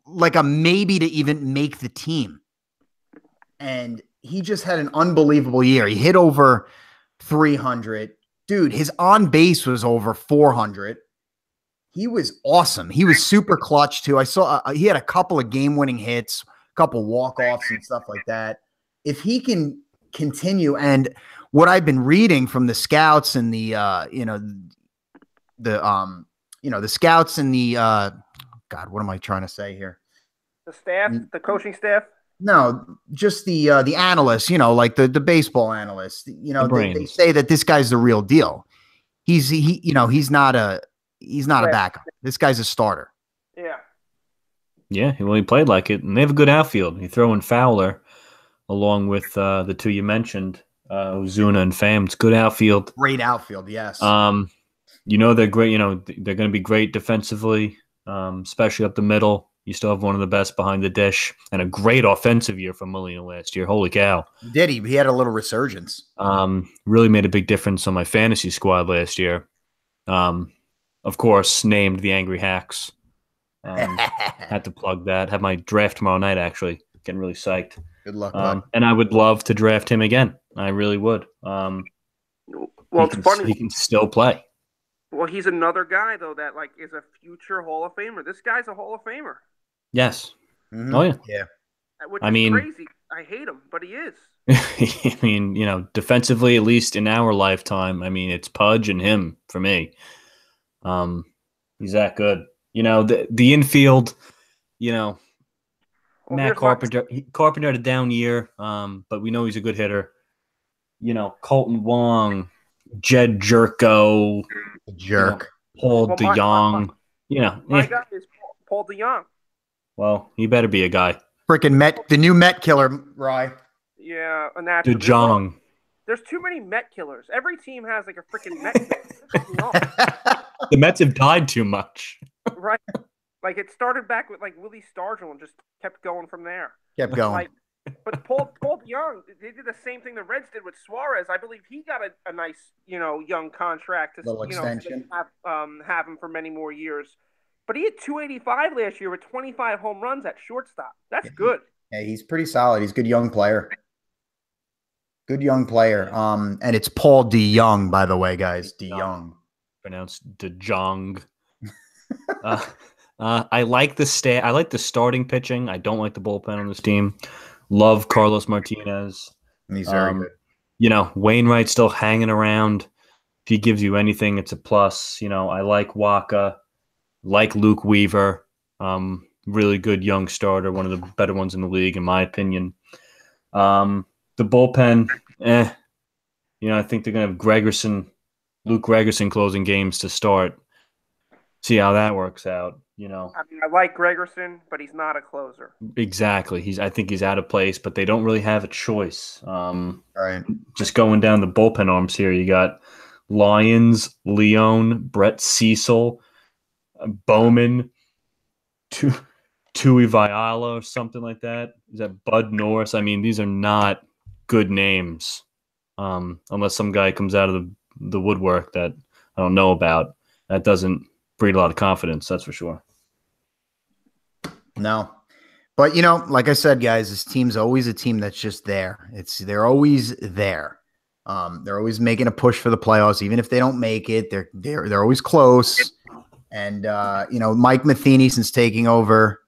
like a maybe to even make the team. And he just had an unbelievable year. He hit over 300. Dude, his on base was over 400. He was awesome. He was super clutch too. I saw he had a couple of game-winning hits, a couple walk-offs and stuff like that. If he can continue, and what I've been reading from the scouts and the scouts and the God, what am I trying to say here? The staff, the coaching staff. No, just the analysts, like the baseball analysts, they say that this guy's the real deal. He's not a backup. This guy's a starter. Yeah. Yeah, he played like it, and they have a good outfield. You throw in Fowler along with the two you mentioned, Ozuna and Pham. It's good outfield. Great outfield, yes. They're great. They're going to be great defensively, especially up the middle. You still have one of the best behind the dish, and a great offensive year from Molina last year. Holy cow! Did he? He had a little resurgence. Really made a big difference on my fantasy squad last year. Of course, named the Angry Hacks. Had to plug that. Have my draft tomorrow night. Actually, getting really psyched. Good luck, bud. And I would love to draft him again. I really would. Well, it's funny. He can still play. Well, he's another guy though that is a future Hall of Famer. This guy's a Hall of Famer. Yes. Mm-hmm. Oh, yeah. Yeah. Which is crazy. I hate him, but he is. I mean, defensively, at least in our lifetime, it's Pudge and him for me. He's that good. The infield, Matt Carpenter. Carpenter had a down year, but we know he's a good hitter. Colton Wong, Jed Jerko. Paul DeYoung. My guy is Paul DeYoung. Well, he better be a guy. Freaking the new Met killer, Rye. Yeah, a natural. DeJong. There's too many Met killers. Every team has like a freaking Met killer. The Mets have died too much. Right. Like it started back with like Willie Stargell and just kept going from there. Kept going. But Paul young. They did the same thing the Reds did with Suarez. I believe he got a nice, young contract to, Little so they extension. can have him for many more years. But he had 285 last year with 25 home runs at shortstop. That's good. Yeah, he's pretty solid. He's a good young player. Good young player. And it's Paul DeYoung, by the way, guys. DeYoung. Pronounced DeJong. I like I like the starting pitching. I don't like the bullpen on this team. Love Carlos Martinez. He's very good. Wainwright's still hanging around. If he gives you anything, it's a plus. I like Waka, like Luke Weaver. Really good young starter, one of the better ones in the league, in my opinion. The bullpen, I think they're going to have Luke Gregerson closing games to start. See how that works out. I like Gregerson, but he's not a closer. Exactly. I think he's out of place, but they don't really have a choice. Right. Just going down the bullpen arms here, you got Lyons, Leone, Brett Cecil, Bowman, Tui Viola or something like that. Is that Bud Norris? I mean, these are not good names, unless some guy comes out of the woodwork that I don't know about. That doesn't breed a lot of confidence, that's for sure. No. But, like I said, guys, this team's always a team that's just there. They're always there. They're always making a push for the playoffs. Even if they don't make it, they're always close. And, Mike Matheny, since taking over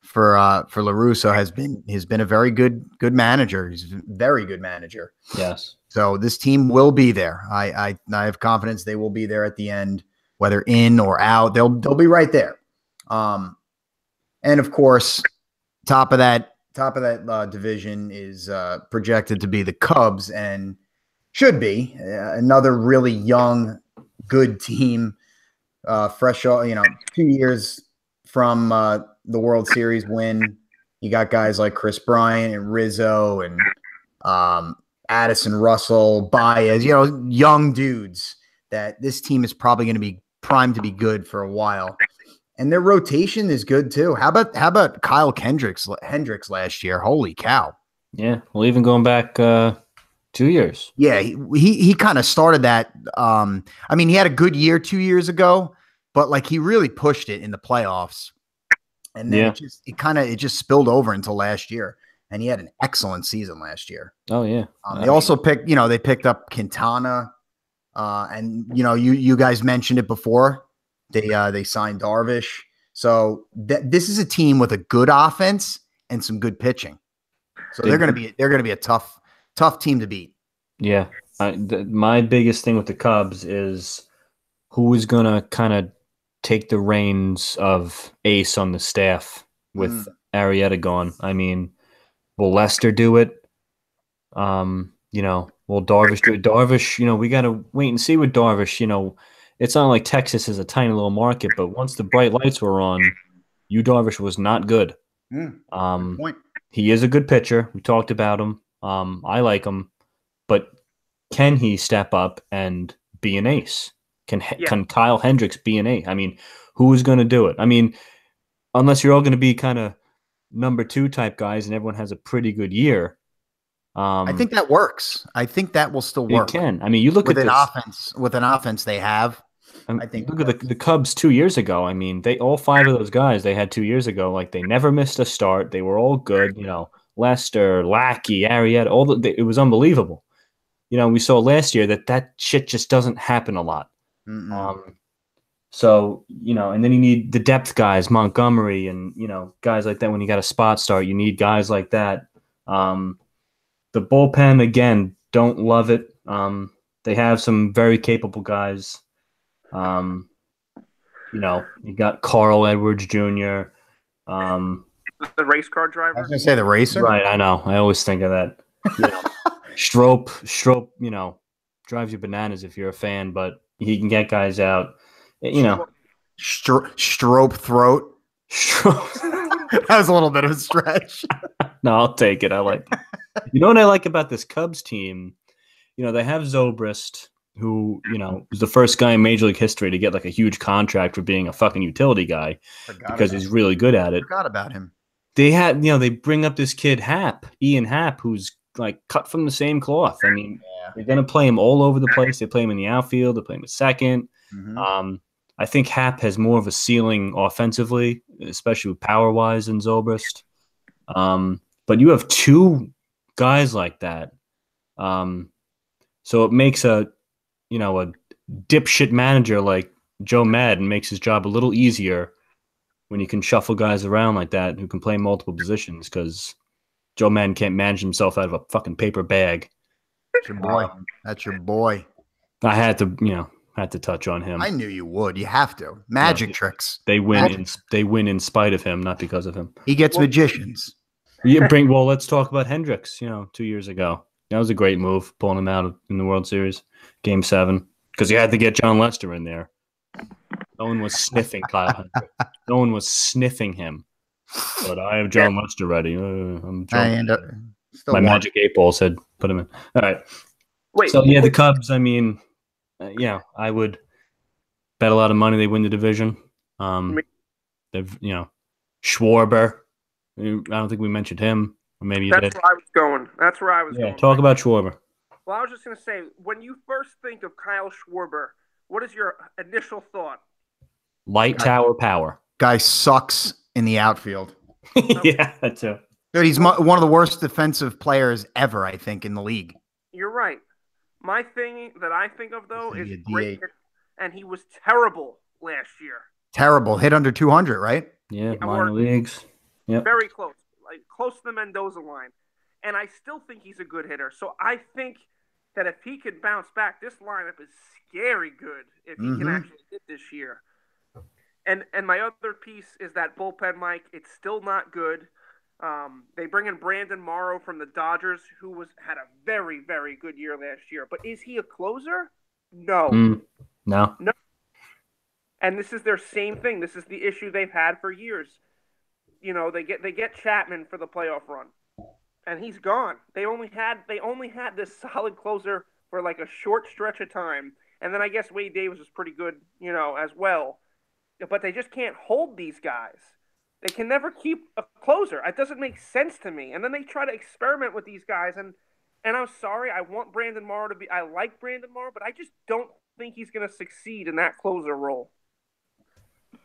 for LaRusso, has been a very good manager. He's a very good manager. Yes. So this team will be there. I have confidence they will be there at the end, whether in or out. They'll be right there. And of course, top of that division is projected to be the Cubs, and should be another really young, good team. Fresh, 2 years from the World Series win. You got guys like Chris Bryant and Rizzo and Addison Russell, Baez, young dudes that this team is probably going to be primed to be good for a while. And their rotation is good too. How about Kyle Hendricks last year? Holy cow. Yeah. Well, even going back 2 years. Yeah. He kind of started that. He had a good year 2 years ago, but he really pushed it in the playoffs. And then it just spilled over until last year. And he had an excellent season last year. Oh yeah. They also picked up Quintana. And you guys mentioned it before. They signed Darvish. So this is a team with a good offense and some good pitching. So they're going to be a tough team to beat. Yeah. My biggest thing with the Cubs is who is going to kind of take the reins of ace on the staff with Arrieta gone. I mean, will Lester do it? Will Darvish do it? Darvish, we got to wait and see with Darvish. It's not like Texas is a tiny little market, but once the bright lights were on, Darvish was not good. Point. He is a good pitcher. We talked about him. I like him, but can he step up and be an ace? Can Kyle Hendricks be an ace? I mean, who is going to do it? I mean, unless you're all going to be kind of number 2 type guys and everyone has a pretty good year. I think that works. I think that will still work. It can. I mean, you look at this with an offense they have. I think look at the Cubs 2 years ago. I mean, all 5 of those guys they had 2 years ago, they never missed a start. They were all good. Lester, Lackey, Arrieta, it was unbelievable. We saw last year that shit just doesn't happen a lot. So, and then you need the depth guys, Montgomery and, guys like that. When you got a spot start, you need guys like that. The bullpen, again, don't love it. They have some very capable guys. You got Carl Edwards Jr. The race car driver? I was going to say the racer. Right, I know. I always think of that. Strope, drives you bananas if you're a fan, but he can get guys out. Strope throat. That was a little bit of a stretch. No, I'll take it. I like it. You know what I like about this Cubs team? They have Zobrist, who, was the first guy in Major League history to get a huge contract for being a fucking utility guy because he's really good at it. Forgot about him. They had, they bring up this kid Ian Happ, who's like cut from the same cloth. I mean, they're going to play him all over the place. They play him in the outfield. They play him at second. I think Happ has more of a ceiling offensively, especially with power-wise than Zobrist. But you have two guys like that. So it makes a dipshit manager like Joe Madden makes his job a little easier when you can shuffle guys around like that who can play multiple positions, because Joe Madden can't manage himself out of a fucking paper bag. That's your boy. That's your boy. I had to touch on him. I knew you would. You have to. Magic tricks. They win. They win in spite of him, not because of him. He gets magicians. Let's talk about Hendricks. 2 years ago, that was a great move, pulling him out in the World Series, Game 7, because you had to get John Lester in there. No one was sniffing Kyle Hendricks. No one was sniffing him. But I have John Lester ready. My Magic 8 Ball said put him in. All right. Wait. So the Cubs. I mean, I would bet a lot of money they win the division. They've Schwarber. I don't think we mentioned him. Or maybe you did. That's where I was going. Yeah, talk about Schwarber. Well, I was just going to say, when you first think of Kyle Schwarber, what is your initial thought? Light tower power. Guy sucks in the outfield. Yeah, that's it. Dude, he's one of the worst defensive players ever, I think, in the league. You're right. My thing that I think of, though, is great, and he was terrible last year. Terrible. Hit under 200, right? Yeah, minor leagues. Yep. Very close. Like close to the Mendoza line. And I still think he's a good hitter. So I think that if he can bounce back, this lineup is scary good if he can actually hit this year. And my other piece is that bullpen, Mike. It's still not good. They bring in Brandon Morrow from the Dodgers, who had a very, very good year last year. But is he a closer? No. No. And this is their same thing. This is the issue they've had for years. They get Chapman for the playoff run, and he's gone. They only had this solid closer for like a short stretch of time, and then I guess Wade Davis was pretty good, as well. But they just can't hold these guys. They can never keep a closer. It doesn't make sense to me. And then they try to experiment with these guys, and I'm sorry, I want Brandon Morrow I like Brandon Morrow, but I just don't think he's going to succeed in that closer role.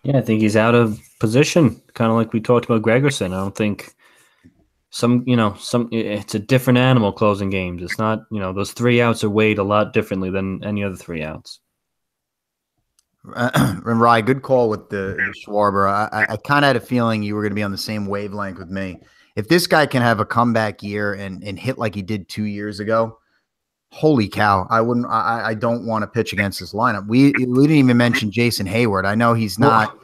Yeah, I think he's out of position, kind of like we talked about Gregerson. I don't think it's a different animal closing games. It's not, those 3 outs are weighed a lot differently than any other 3 outs. Rye, good call with the Schwarber. I kind of had a feeling you were going to be on the same wavelength with me. If this guy can have a comeback year and hit like he did 2 years ago, holy cow! I don't want to pitch against this lineup. We didn't even mention Jason Hayward. I know he's not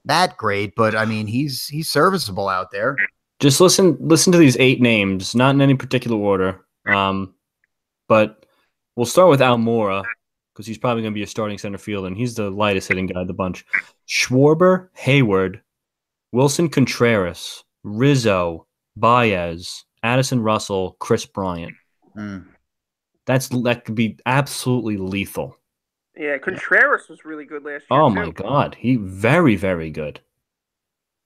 that great, but I mean he's serviceable out there. Just listen to these 8 names, not in any particular order. But we'll start with Almora, because he's probably going to be a starting center fielder, and he's the lightest hitting guy of the bunch. Schwarber, Hayward, Wilson Contreras, Rizzo, Baez, Addison Russell, Chris Bryant. That could be absolutely lethal. Yeah, Contreras was really good last year. Oh my God, he very, very good.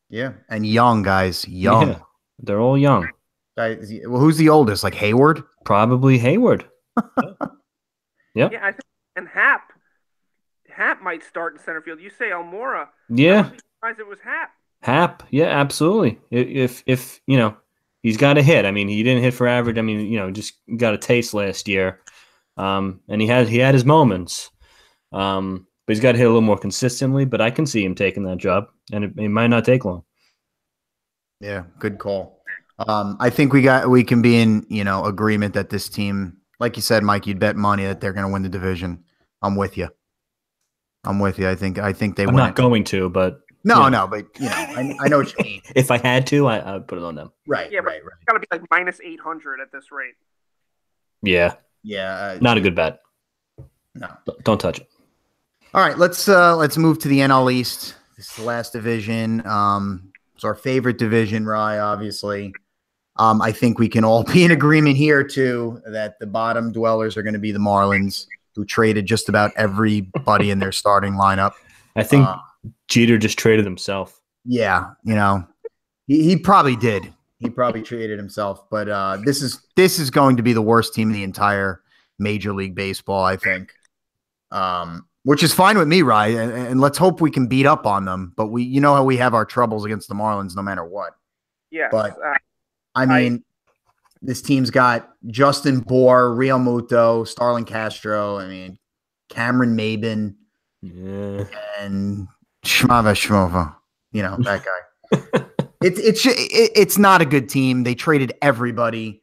Yeah, and young guys, young. Yeah, they're all young. Well, who's the oldest? Like Hayward? Probably Hayward. Yep. Yeah, I think, and Happ might start in center field. You say Almora. Yeah. I would be surprised it was Happ. Happ, yeah, absolutely. If he's got to hit. I mean, he didn't hit for average. I mean, just got a taste last year, and he had his moments. But he's got to hit a little more consistently. But I can see him taking that job, and it might not take long. Yeah, good call. I think we can be in agreement that this team, like you said, Mike, you'd bet money that they're going to win the division. I'm with you. I think they win. I'm not going to, but no, but I know what you mean. If I had to, I would put it on them. Right. Yeah, right. It's got to be like minus 800 at this rate. Yeah. Yeah. Not a good bet. No. Don't touch it. All right, let's move to the NL East. This is the last division. It's our favorite division, Rye, obviously. I think we can all be in agreement here, too, that the bottom dwellers are going to be the Marlins, who traded just about everybody in their starting lineup. I think Jeter just traded himself. Yeah, he probably did. He probably treated himself. But this is going to be the worst team in the entire Major League Baseball, I think. Which is fine with me, Rye. And let's hope we can beat up on them. But you know how we have our troubles against the Marlins no matter what. Yes. But I mean, this team's got Justin Bour, Real Muto, Starlin Castro. I mean, Cameron Maben, and Shmova. You know that guy. It's not a good team. They traded everybody.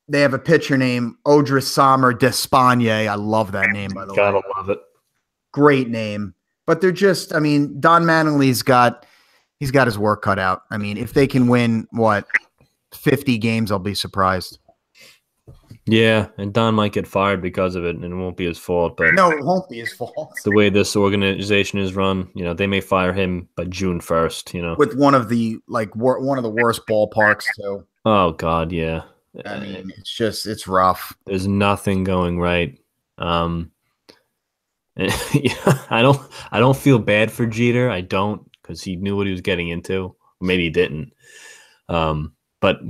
They have a pitcher named Odris Sommer Despagne. I love that name, by the way. Gotta love it. Great name. But they're just, I mean, Don Mattingly's got his work cut out. I mean, if they can win, 50 games, I'll be surprised. Yeah, and Don might get fired because of it, and it won't be his fault. But no, it won't be his fault. The way this organization is run, they may fire him by June 1st. With one of the worst ballparks too. Oh God, yeah. I mean, it's rough. There's nothing going right. I don't feel bad for Jeter. I don't, because he knew what he was getting into. Or maybe he didn't. But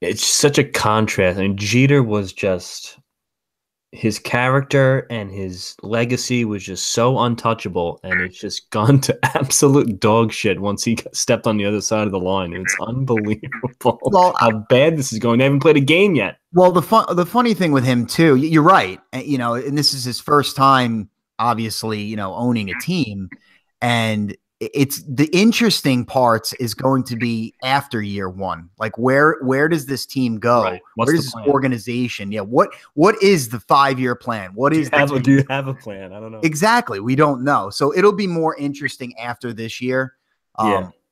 it's such a contrast. I mean, Jeter was just, his character and his legacy was just so untouchable, and it's just gone to absolute dog shit once he stepped on the other side of the line. It's unbelievable how bad this is going. They haven't played a game yet. Well, the funny thing with him too, you're right. And this is his first time, obviously, owning a team, and it's the interesting parts is going to be after year one. Like where does this team go? Right. Where does this organization? Yeah. What is the 5-year plan? Do you have a plan? I don't know. Exactly. We don't know. So it'll be more interesting after this year,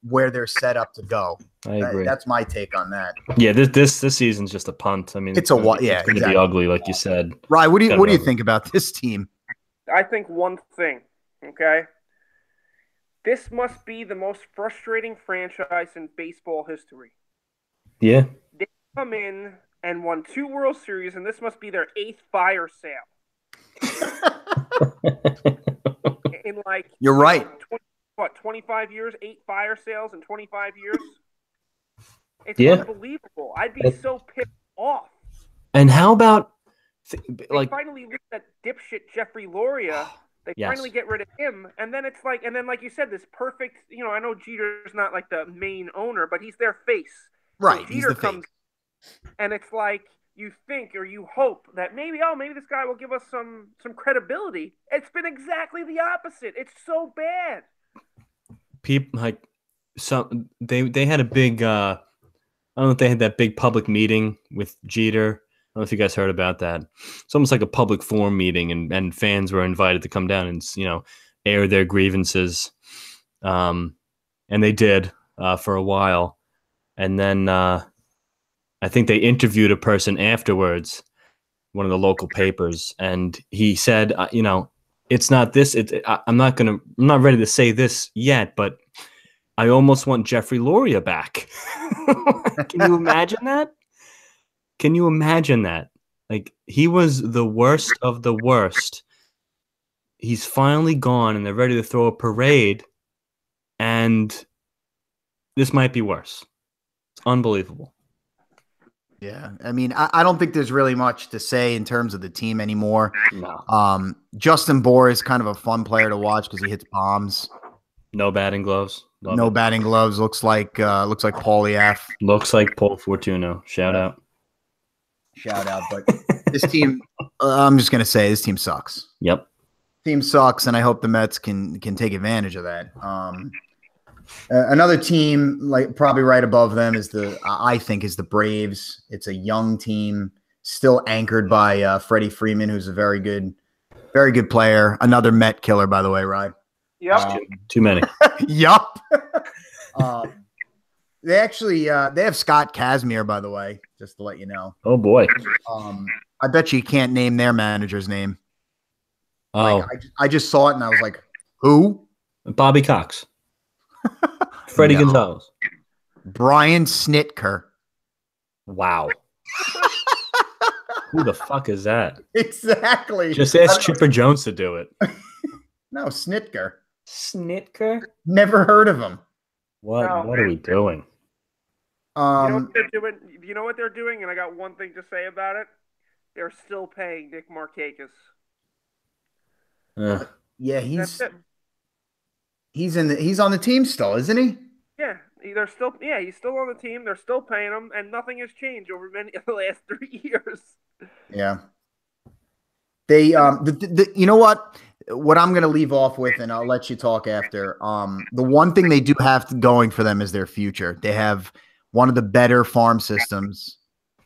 where they're set up to go. I agree. That's my take on that. Yeah. This season's just a punt. I mean, it's going to be ugly, like you said. Right. What do you think about this team? I think one thing. Okay. This must be the most frustrating franchise in baseball history. Yeah. They come in and won 2 World Series, and this must be their 8th fire sale. In you're right. 25 years, 8 fire sales in 25 years? It's unbelievable. I'd be so pissed off. And how about they finally lose that dipshit Jeffrey Loria. They finally get rid of him, and then like you said, this perfect. I know Jeter's not like the main owner, but he's their face. Right. So Jeter comes, and it's like you think or you hope that maybe this guy will give us some credibility. It's been exactly the opposite. It's so bad. People they had a big. I don't know if they had that big public meeting with Jeter. I don't know if you guys heard about that. It's almost like a public forum meeting, and fans were invited to come down and air their grievances, and they did for a while, and then I think they interviewed a person afterwards, one of the local papers, and he said, it's not this. I'm not ready to say this yet, but I almost want Jeffrey Loria back. Can you imagine that? Can you imagine that? Like, he was the worst of the worst. He's finally gone, and they're ready to throw a parade, and this might be worse. It's unbelievable. Yeah, I mean, I don't think there's really much to say in terms of the team anymore. No. Justin Bour is kind of a fun player to watch because he hits bombs. No batting gloves. No batting gloves. Looks like Paulie F. Looks like Paul Fortuno. Shout out. But this team, I'm just gonna say, this team sucks. Yep, team sucks, and I hope the Mets can take advantage of that. Another team, like probably right above them, I think is the Braves. It's a young team, still anchored by Freddie Freeman, who's a very good player. Another Met killer, by the way, Ryan. Yep. Too many. Yup. They actually they have Scott Kazmir, by the way, just to let you know. Oh boy. I bet you can't name their manager's name. Oh, I just saw it and I was like, who? Bobby Cox. Freddie Gonzalez. Brian Snitker. Wow. Who the fuck is that? Exactly. Just ask Chipper Jones to do it. No, Snitker. Snitker? Never heard of him. What No. are we doing? You know what they're doing? You know what they're doing? And I got one thing to say about it. They're still paying Nick Markakis. Yeah, That's it. he's on the team still, isn't he? Yeah, he's still on the team. They're still paying him, and nothing has changed over many of the last 3 years. Yeah. They you know what? What I'm going to leave off with, and I'll let you talk after. The one thing they do have going for them is their future. They have one of the better farm systems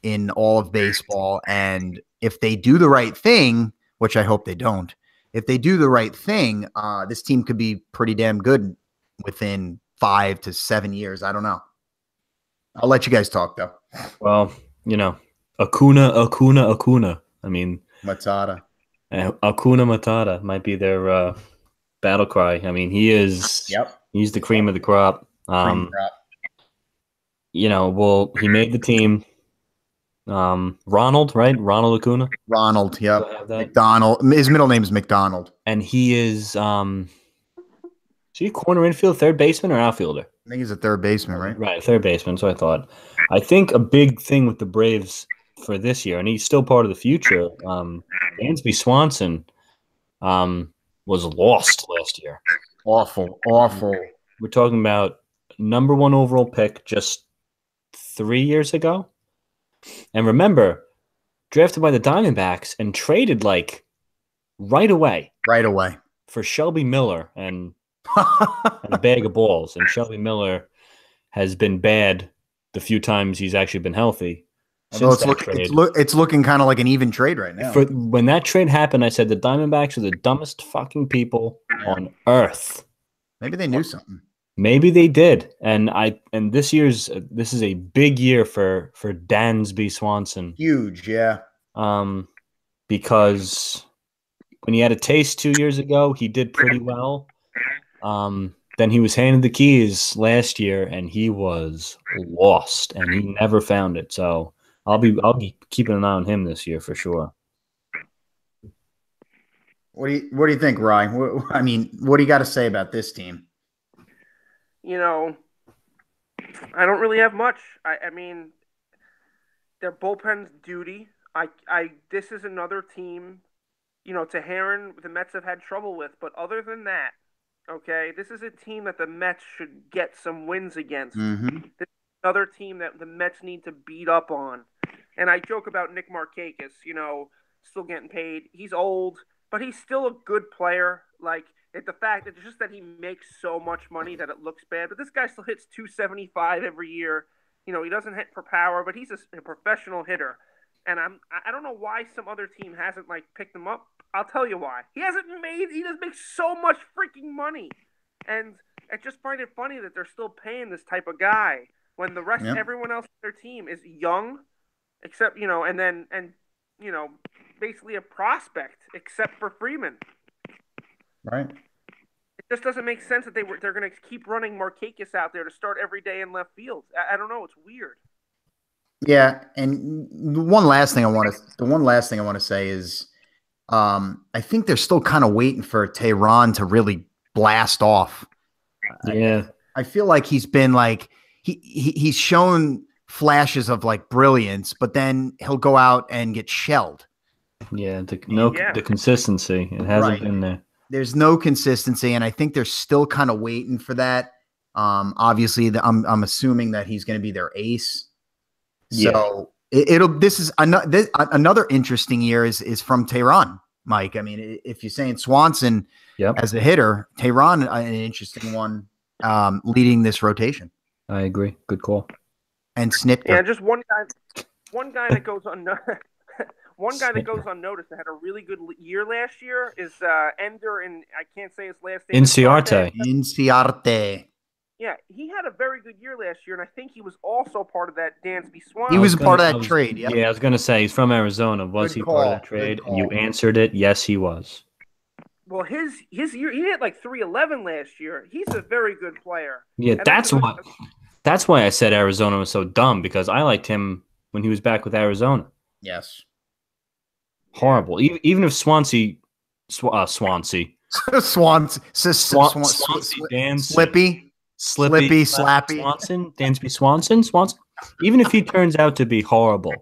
in all of baseball, and if they do the right thing, which I hope they don't, if they do the right thing, this team could be pretty damn good within 5 to 7 years. I don't know. I'll let you guys talk though. Well, Acuna. I mean, Matata. Acuna Matata might be their battle cry. I mean, he's the cream of the crop. He made the team. Ronald, right? Ronald Acuna. Ronald, yep. McDonald. His middle name is McDonald. And he is he a corner infield, third baseman, or outfielder? I think he's a third baseman, right? Right, third baseman. So I thought. I think a big thing with the Braves for this year, and he's still part of the future. Dansby Swanson was lost last year. Awful. We're talking about number 1 overall pick just 3 years ago. And remember, drafted by the Diamondbacks and traded like right away for Shelby Miller and a bag of balls. And Shelby Miller has been bad the few times he's actually been healthy. Although it's looking kind of like an even trade right now. When that trade happened, I said the Diamondbacks are the dumbest fucking people on earth. Maybe they knew something. Maybe they did. And this is a big year for Dansby Swanson. Huge, yeah. Because when he had a taste 2 years ago, he did pretty well. Then he was handed the keys last year, and he was lost, and he never found it. So I'll be keeping an eye on him this year for sure. What do you think, Ryan? What do you got to say about this team? I don't really have much. I mean, their bullpen's duty. This is another team, Teheran, the Mets have had trouble with. But other than that, okay, this is a team that the Mets should get some wins against. Mm-hmm. This is another team that the Mets need to beat up on. And I joke about Nick Markakis, still getting paid. He's old, but he's still a good player. It's just that he makes so much money that it looks bad. But this guy still hits 275 every year. He doesn't hit for power, but he's a professional hitter. And I don't know why some other team hasn't picked him up. I'll tell you why. He doesn't make so much freaking money. And I just find it funny that they're still paying this type of guy when the rest, everyone else on their team is young, except, basically a prospect, except for Freeman. Right. It just doesn't make sense that they're going to keep running Markakis out there to start every day in left field. I don't know. It's weird. Yeah, and the one last thing I want to say is, I think they're still kind of waiting for Teheran to really blast off. Yeah, I feel like he's been he's shown flashes of brilliance, but then he'll go out and get shelled. Yeah, the consistency, it hasn't been there. There's no consistency, and I think they're still kind of waiting for that. Obviously, I'm assuming that he's going to be their ace. So this is another interesting year is from Teheran, Mike. I mean, if you're saying Swanson as a hitter, Teheran an interesting one leading this rotation. I agree. Good call. And Snitker. Yeah, just one guy that goes unnoticed. One guy that goes unnoticed that had a really good year last year is Ender, and I can't say his last name. Inciarte. Yeah, he had a very good year last year, and I think he was also part of that Dansby Swanson. He was part of that trade. Yep. Yeah, I was going to say he's from Arizona. Was he part of that trade? And you answered it. Yes, he was. Well, his year, he hit 311 last year. He's a very good player. Yeah, that's why I said Arizona was so dumb, because I liked him when he was back with Arizona. Yes. Horrible. Even if Swansea, Slippy. Slippy, Slappy. Dansby Swanson. Even if he turns out to be horrible,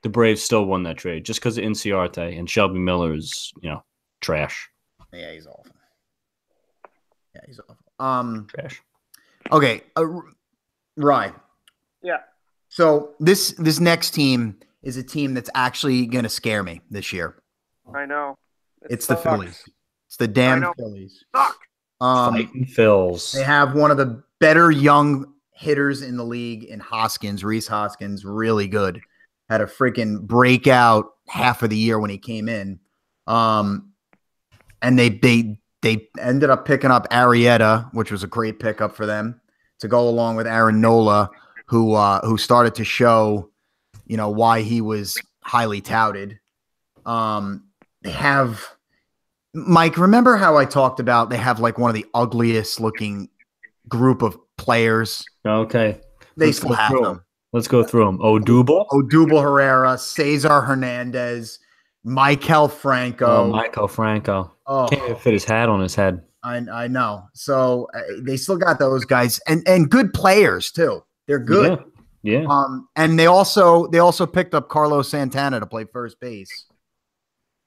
the Braves still won that trade just because of Inciarte, and Shelby Miller is, trash. Yeah, he's awful. Trash. Okay, Rye. Yeah. So this next team is a team that's actually going to scare me this year. I know. It's the Phillies. It's the damn Phillies. Fuck. Fighting Phils. They have one of the better young hitters in the league in Hoskins. Rhys Hoskins, really good. Had a freaking breakout half of the year when he came in. And they ended up picking up Arrieta, which was a great pickup for them, to go along with Aaron Nola, who started to show, why he was highly touted. They have Mike. Remember how I talked about they have like one of the ugliest looking group of players? Okay, They still have them. Let's go through them. Odubel Herrera, Cesar Hernandez, Maikel Franco. Maikel Franco. Can't even fit his hat on his head. I know. So they still got those guys and good players too. They're good. Yeah. And they also picked up Carlos Santana to play first base.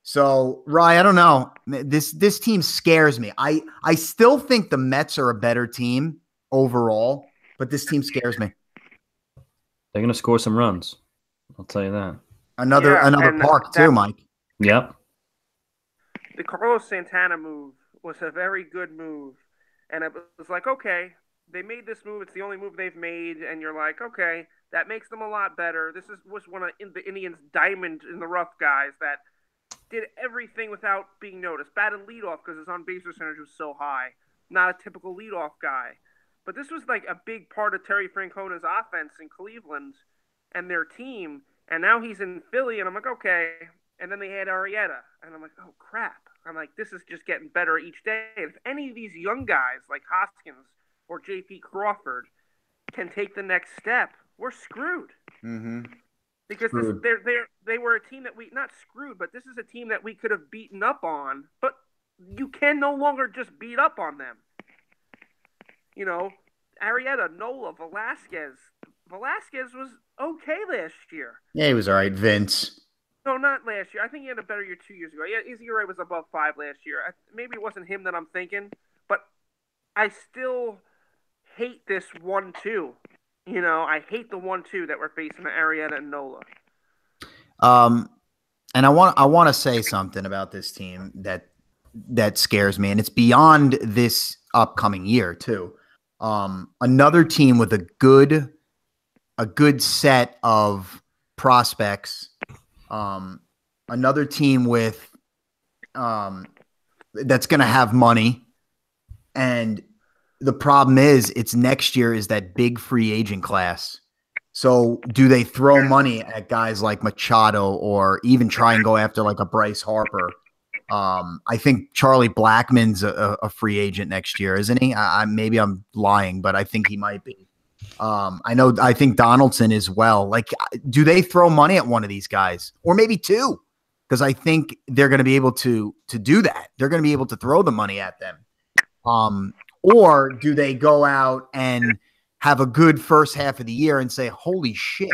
So, Rye, I don't know. This team scares me. I still think the Mets are a better team overall, but this team scares me. They're going to score some runs. I'll tell you that. Another park too, Mike. Yep. The Carlos Santana move was a very good move. And it was like, okay, they made this move. It's the only move they've made. And you're like, okay, that makes them a lot better. This was one of the Indians' diamond in the rough guys that did everything without being noticed. Batted leadoff because his on-base percentage was so high. Not a typical leadoff guy. But this was like a big part of Terry Francona's offense in Cleveland and their team. And now he's in Philly, and I'm like, okay. And then they had Arrieta. And I'm like, oh, crap. I'm like, this is just getting better each day. If any of these young guys like Hoskins or J.P. Crawford can take the next step, we're screwed. Mm-hmm. Because they were a team that we, not screwed, but this is a team that we could have beaten up on. But you can no longer just beat up on them. Arrieta, Nola, Velasquez. Velasquez was okay last year. Yeah, he was all right. Vince. No, not last year. I think he had a better year 2 years ago. Yeah, his ERA was above 5 last year. Maybe it wasn't him that I'm thinking, but I still hate this 1-2. I hate the 1-2 that we're facing Arrieta and Nola. And I want to say something about this team that scares me, and it's beyond this upcoming year too. Another team with a good set of prospects. Another team with that's going to have money, and the problem is it's next year is that big free agent class. So do they throw money at guys like Machado or even try and go after like a Bryce Harper? I think Charlie Blackmon's a free agent next year, isn't he? Maybe I'm lying, but I think he might be. I think Donaldson as well. Like, do they throw money at one of these guys or maybe two? Because I think they're going to be able to do that. They're going to be able to throw the money at them. Or do they go out and have a good first half of the year and say, holy shit,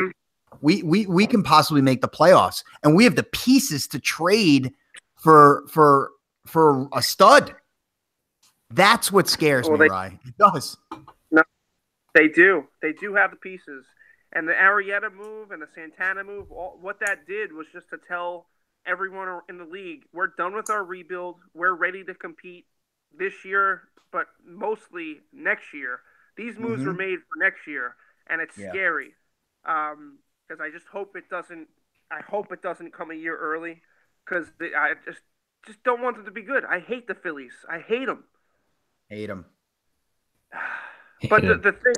we can possibly make the playoffs and we have the pieces to trade for a stud. That's what scares me, Rye. It does. No, they do. They do have the pieces. And the Arrieta move and the Santana move, what that did was just to tell everyone in the league, we're done with our rebuild. We're ready to compete this year, but mostly next year. These moves were made for next year, and it's scary. Because I just hope it doesn't. I hope it doesn't come a year early, because I just don't want them to be good. I hate the Phillies. I hate them. Hate them. But the thing,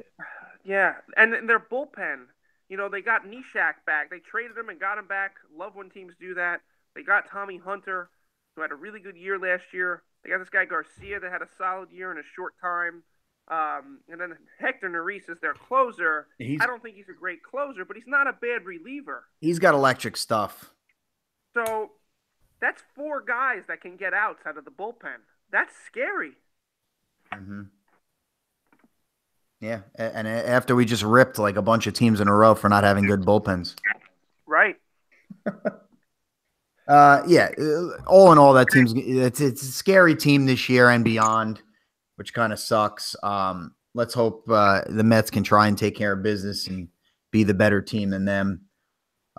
and their bullpen. They got Nishak back. They traded him and got him back. Love when teams do that. They got Tommy Hunter, who had a really good year last year. They got this guy Garcia that had a solid year in a short time. And then Hector Neris is their closer. I don't think he's a great closer, but he's not a bad reliever. He's got electric stuff. So that's 4 guys that can get outs out of the bullpen. That's scary. Mm-hmm. Yeah, and after we just ripped like a bunch of teams in a row for not having good bullpens. Right. Yeah. All in all, that team's it's a scary team this year and beyond, which kind of sucks. Let's hope the Mets can try and take care of business and be the better team than them.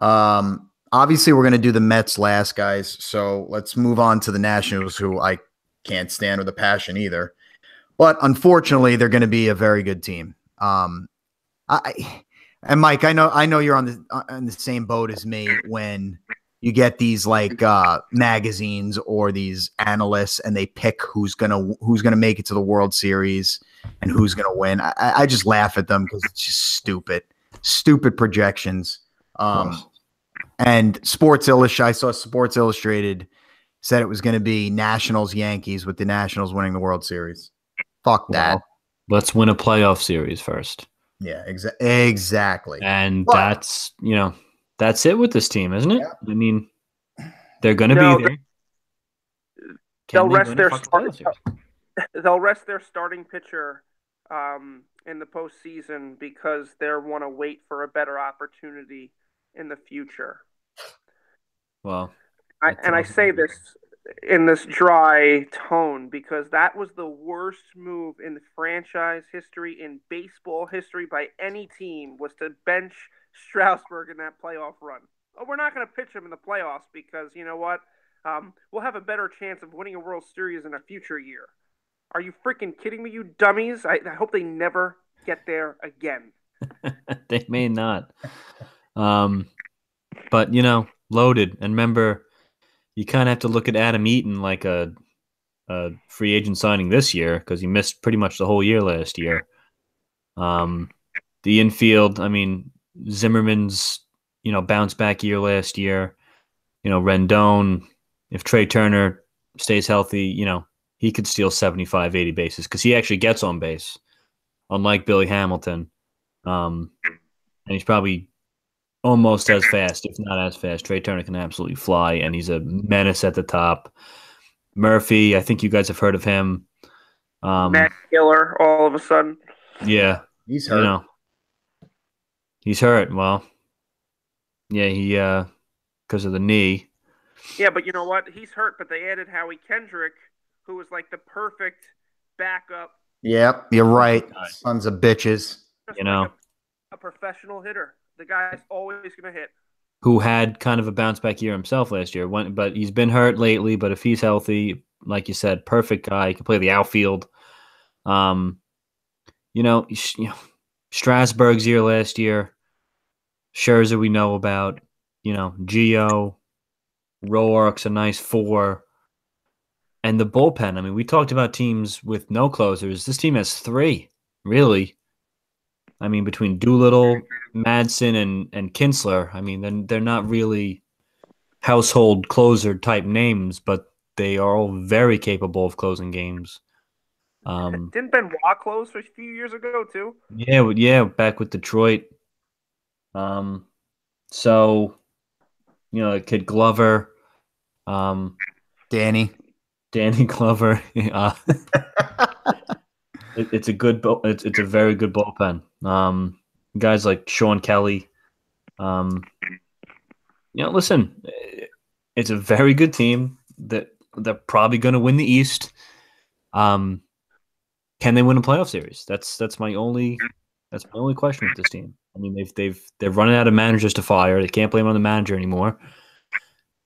Obviously, we're going to do the Mets last, guys. So let's move on to the Nationals, who I can't stand with a passion either. But unfortunately, they're going to be a very good team. And Mike, I know you're on the same boat as me when you get these like magazines or these analysts and they pick who's gonna make it to the World Series and who's gonna win. I just laugh at them because it's just stupid projections. And Sports Illustrated, I saw Sports Illustrated said it was going to be Nationals Yankees with the Nationals winning the World Series. Fuck that. Well, let's win a playoff series first. Yeah, exactly. And that's it with this team, isn't it? Yeah. I mean, they're going to be there. They'll rest their starting pitcher in the postseason because they want to wait for a better opportunity in the future. Well, I say this in this dry tone because that was the worst move in franchise history, in baseball history, by any team, was to bench Strasburg in that playoff run. Oh, we're not going to pitch him in the playoffs because, you know what? We'll have a better chance of winning a World Series in a future year. Are you freaking kidding me, you dummies? I hope they never get there again. They may not. But, loaded. And remember, you kind of have to look at Adam Eaton like a free agent signing this year because he missed pretty much the whole year last year. The infield, I mean, Zimmerman's, bounce back year last year. Rendon, if Trey Turner stays healthy, he could steal 75, 80 bases because he actually gets on base, unlike Billy Hamilton. And he's probably almost as fast, if not as fast. Trey Turner can absolutely fly, and he's a menace at the top. Murphy, I think you guys have heard of him. Matt Killer, all of a sudden. Yeah. He's hurt. He's hurt. Well, yeah, he because of the knee. Yeah, but you know what? He's hurt, but they added Howie Kendrick, who was like the perfect backup. Yep, you're right. Sons of bitches. Just like a professional hitter. The guy's always going to hit. Who had kind of a bounce back year himself last year, but he's been hurt lately. But if he's healthy, like you said, perfect guy. He can play the outfield. Strasburg's year last year. Scherzer we know about. Gio, Roark's a nice 4. And the bullpen, I mean, we talked about teams with no closers. This team has 3, really. I mean, between Doolittle, Madsen, and Kinsler, I mean, they're not really household closer type names, but they are all very capable of closing games. Didn't Benoit close a few years ago too? Yeah, back with Detroit. So, Kid Glover, Danny Glover. It's a good. It's a very good bullpen. Guys like Sean Kelly. Listen, it's a very good team that they're probably going to win the East. Can they win a playoff series? That's my only question with this team. I mean, they're running out of managers to fire. They can't blame it on the manager anymore.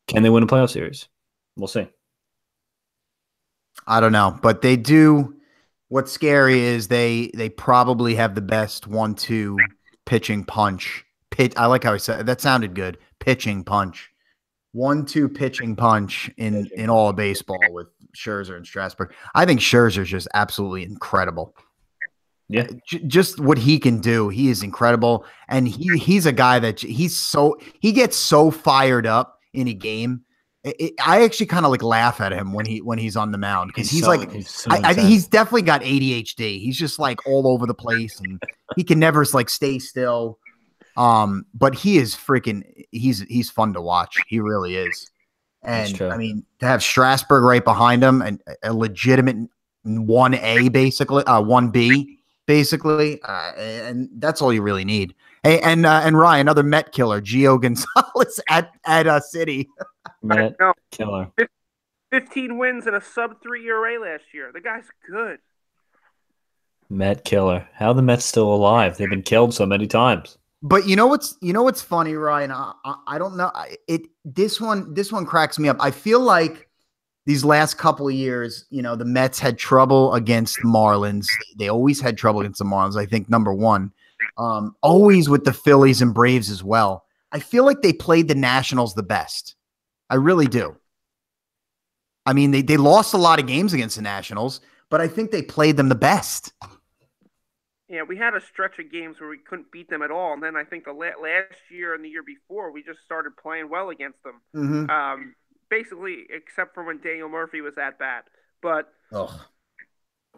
Can they win a playoff series? We'll see. I don't know, but they do. What's scary is they probably have the best 1-2 pitching punch. I like how he said that. Sounded good. Pitching punch. 1-2 pitching punch in all of baseball with Scherzer and Strasburg. I think Scherzer's just absolutely incredible. Yeah, just what he can do. He is incredible, and he's a guy that he gets so fired up in a game. I actually kind of like laugh at him when he's on the mound because he's definitely got ADHD. He's just like all over the place and he can never like stay still. But he is he's fun to watch. He really is. And I mean, to have Strasburg right behind him and a legitimate 1A basically, 1B basically, and that's all you really need. Hey, and Ryan, another Met killer, Gio Gonzalez at City. Met killer. 15 wins and a sub-3 ERA last year. The guy's good. Met killer. How are the Mets still alive? They've been killed so many times. But you know what's funny, Ryan? I don't know. This one cracks me up. I feel like these last couple of years, the Mets had trouble against the Marlins. They always had trouble against the Marlins. I think number one, always with the Phillies and Braves as well. I feel like they played the Nationals the best. I really do. I mean, they lost a lot of games against the Nationals, but I think they played them the best. Yeah, we had a stretch of games where we couldn't beat them at all, and then I think the last year and the year before, we just started playing well against them. Mm-hmm. Basically, except for when Daniel Murphy was at bat. But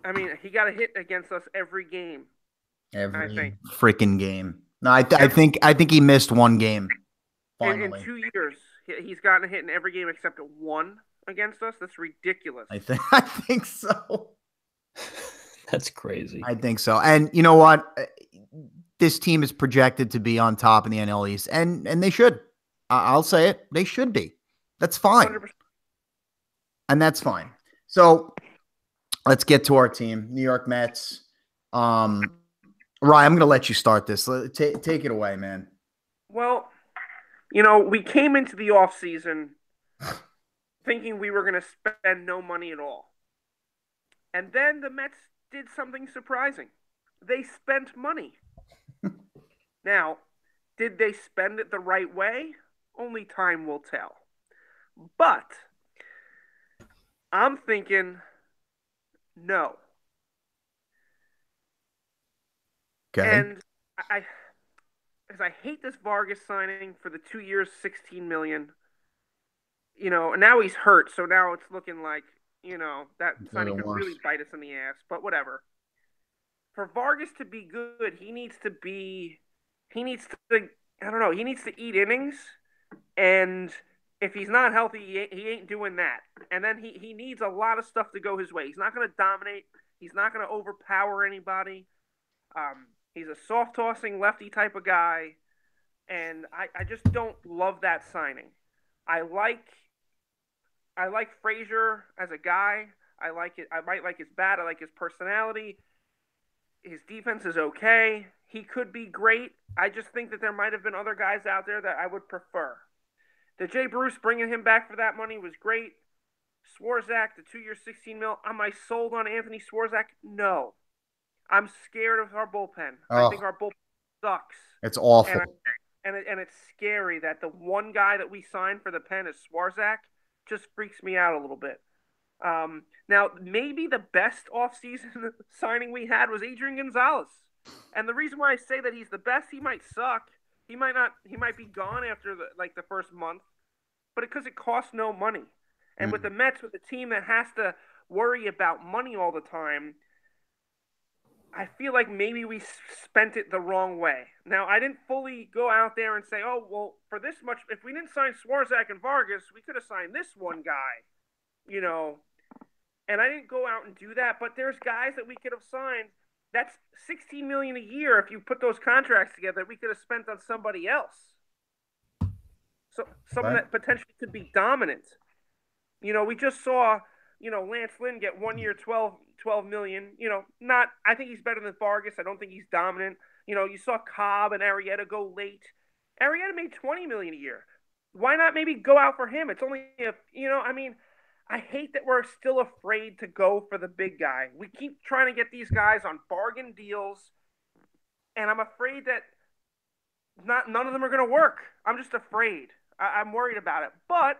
I mean, he got a hit against us every game. Every freaking game. No, I think he missed one game. Finally, in 2 years, he's gotten a hit in every game except one against us. That's ridiculous. I think so. That's crazy. I think so. And you know what? This team is projected to be on top in the NL East, and they should. I'll say it. They should be. That's fine. 100%. And that's fine. So let's get to our team, New York Mets. Ryan, I'm going to let you start this. Take it away, man. Well, we came into the offseason thinking we were going to spend no money at all. And then the Mets did something surprising. They spent money. Now, did they spend it the right way? Only time will tell. But I'm thinking no. Okay. And I hate this Vargas signing for the 2 years, $16 million. And now he's hurt, so now it's looking like that signing could really bite us in the ass, but whatever. For Vargas to be good, he needs to eat innings, and if he's not healthy, he ain't doing that. And then he needs a lot of stuff to go his way. He's not going to dominate. He's not going to overpower anybody. He's a soft-tossing lefty type of guy, and I just don't love that signing. I like Frazier as a guy. I like it. I might like his bat. I like his personality. His defense is okay. He could be great. I just think that there might have been other guys out there that I would prefer. The Jay Bruce bringing him back for that money was great. Swarzak, the 2 year, $16 million. Am I sold on Anthony Swarzak? No. I'm scared of our bullpen. I think our bullpen sucks. It's awful. And it's scary that the one guy that we signed for the pen is Swarzak. Just freaks me out a little bit. Now, maybe the best offseason signing we had was Adrian Gonzalez. And the reason why I say that he's the best, he might suck. He might be gone after the first month, but because it costs no money. And with the Mets, with a team that has to worry about money all the time, I feel like maybe we spent it the wrong way. Now, I didn't fully go out there and say, oh, well, for this much, if we didn't sign Swarzak and Vargas, we could have signed this one guy, And I didn't go out and do that, but there's guys that we could have signed. That's $16 million a year if you put those contracts together that we could have spent on somebody else. So someone that potentially could be dominant. We just saw, Lance Lynn get 1 year, $12 million. I think he's better than Vargas. I don't think he's dominant. You saw Cobb and Arrieta go late. Arrieta made $20 million a year. Why not maybe go out for him? It's only I hate that we're still afraid to go for the big guy. We keep trying to get these guys on bargain deals, and I'm afraid that none of them are going to work. I'm just afraid. I'm worried about it. But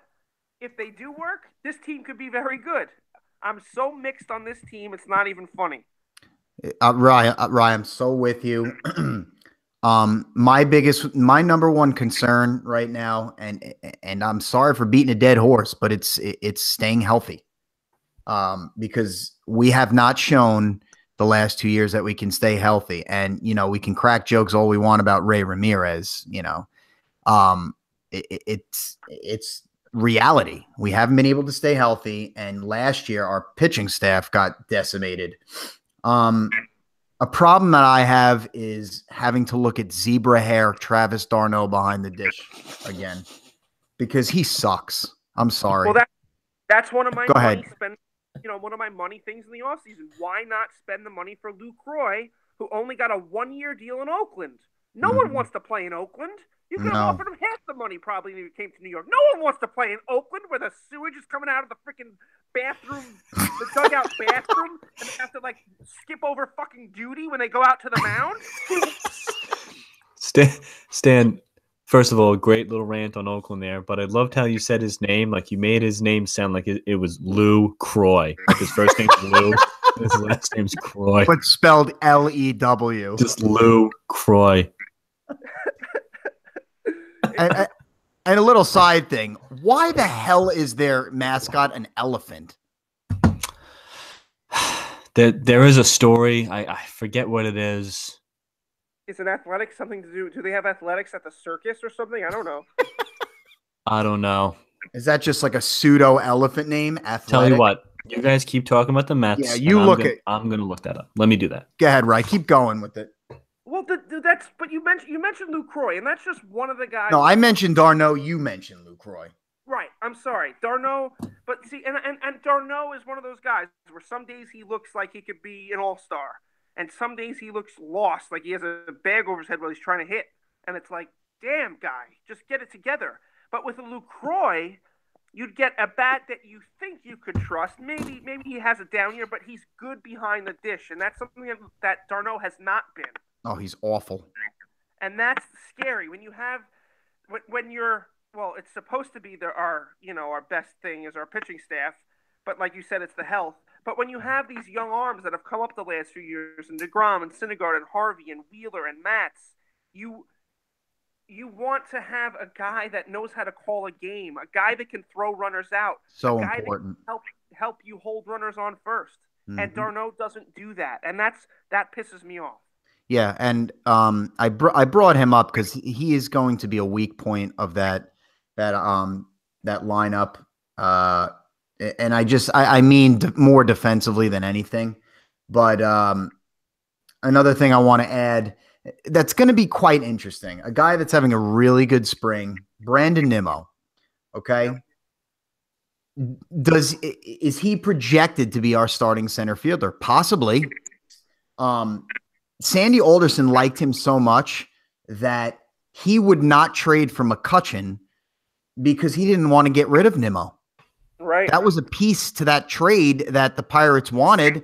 if they do work, this team could be very good. I'm so mixed on this team, it's not even funny. Ryan, I'm so with you. My number one concern right now, and I'm sorry for beating a dead horse, but it's staying healthy. Because we have not shown the last 2 years that we can stay healthy. And, we can crack jokes all we want about Ray Ramirez, it's reality. We haven't been able to stay healthy. And last year our pitching staff got decimated. A problem that I have is having to look at zebra hair Travis d'Arnaud behind the dish again because he sucks. I'm sorry. Well, that's one of my Go money ahead. spend. One of my money things in the offseason. Why not spend the money for Lucroy, who only got a 1-year deal in Oakland? No one wants to play in Oakland. You could have No. offered him half the money probably when he came to New York. No one wants to play in Oakland where the sewage is coming out of the freaking bathroom, the dugout bathroom, and they have to like skip over fucking duty when they go out to the mound. Stan, first of all, great little rant on Oakland there, but I loved how you said his name. Like you made his name sound like it was Lou Croy. Like his first name's Lou, his last name's Croy. But spelled L-E-W. Just Lou Croy. And a little side thing. Why the hell is their mascot an elephant? There is a story. I forget what it is. Is it athletics something to do? Do they have athletics at the circus or something? I don't know. I don't know. Is that just like a pseudo elephant name? Athletic? Tell you what, you guys keep talking about the Mets. Yeah, you look at. I'm gonna look that up. Let me do that. Go ahead, Rye. Keep going with it. Well, that's but you mentioned Luke Croy, and that's just one of the guys. No, I mentioned d'Arnaud. You mentioned Lucroy. Right. I'm sorry, d'Arnaud. But see, and d'Arnaud is one of those guys where some days he looks like he could be an all-star, and some days he looks lost, like he has a bag over his head while he's trying to hit, and it's like, damn, guy, just get it together. But with a Lucroy, you'd get a bat that you think you could trust. Maybe he has a down year, but he's good behind the dish, and that's something that d'Arnaud has not been. Oh, he's awful. And that's scary when you have when you're well, it's supposed to be our best thing is our pitching staff, but like you said, it's the health. But when you have these young arms that have come up the last few years, and DeGrom and Syndergaard and Harvey and Wheeler and Matz, you want to have a guy that knows how to call a game, a guy that can throw runners out, So a guy important. that can help you hold runners on first. Mm-hmm. And d'Arnaud doesn't do that, and that pisses me off. Yeah, and I brought him up because he is going to be a weak point of that lineup. And I mean more defensively than anything. But another thing I want to add that's going to be quite interesting. A guy that's having a really good spring, Brandon Nimmo. Okay. Is he projected to be our starting center fielder? Possibly. Sandy Alderson liked him so much that he would not trade for McCutchen because he didn't want to get rid of Nimmo. Right. That was a piece to that trade that the Pirates wanted,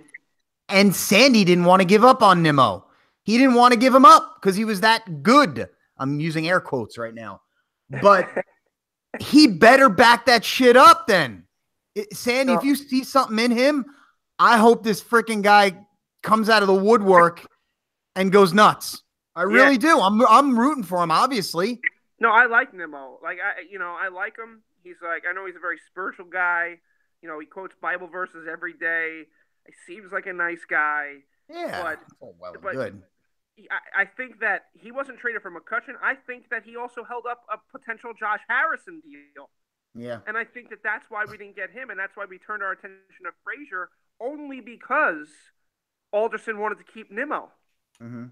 and Sandy didn't want to give up on Nimmo. He didn't want to give him up because he was that good. I'm using air quotes right now. But he better back that shit up then. Sandy, if you see something in him, I hope this freaking guy comes out of the woodwork and goes nuts. I really do. I'm rooting for him, obviously. No, I like Nimmo. Like I like him. He's like, I know he's a very spiritual guy. He quotes Bible verses every day. He seems like a nice guy. Yeah, but good. I think that he wasn't traded for McCutchen. I think that he also held up a potential Josh Harrison deal. Yeah. And I think that that's why we didn't get him, and that's why we turned our attention to Frazier, only because Alderson wanted to keep Nimmo. Mm-hmm.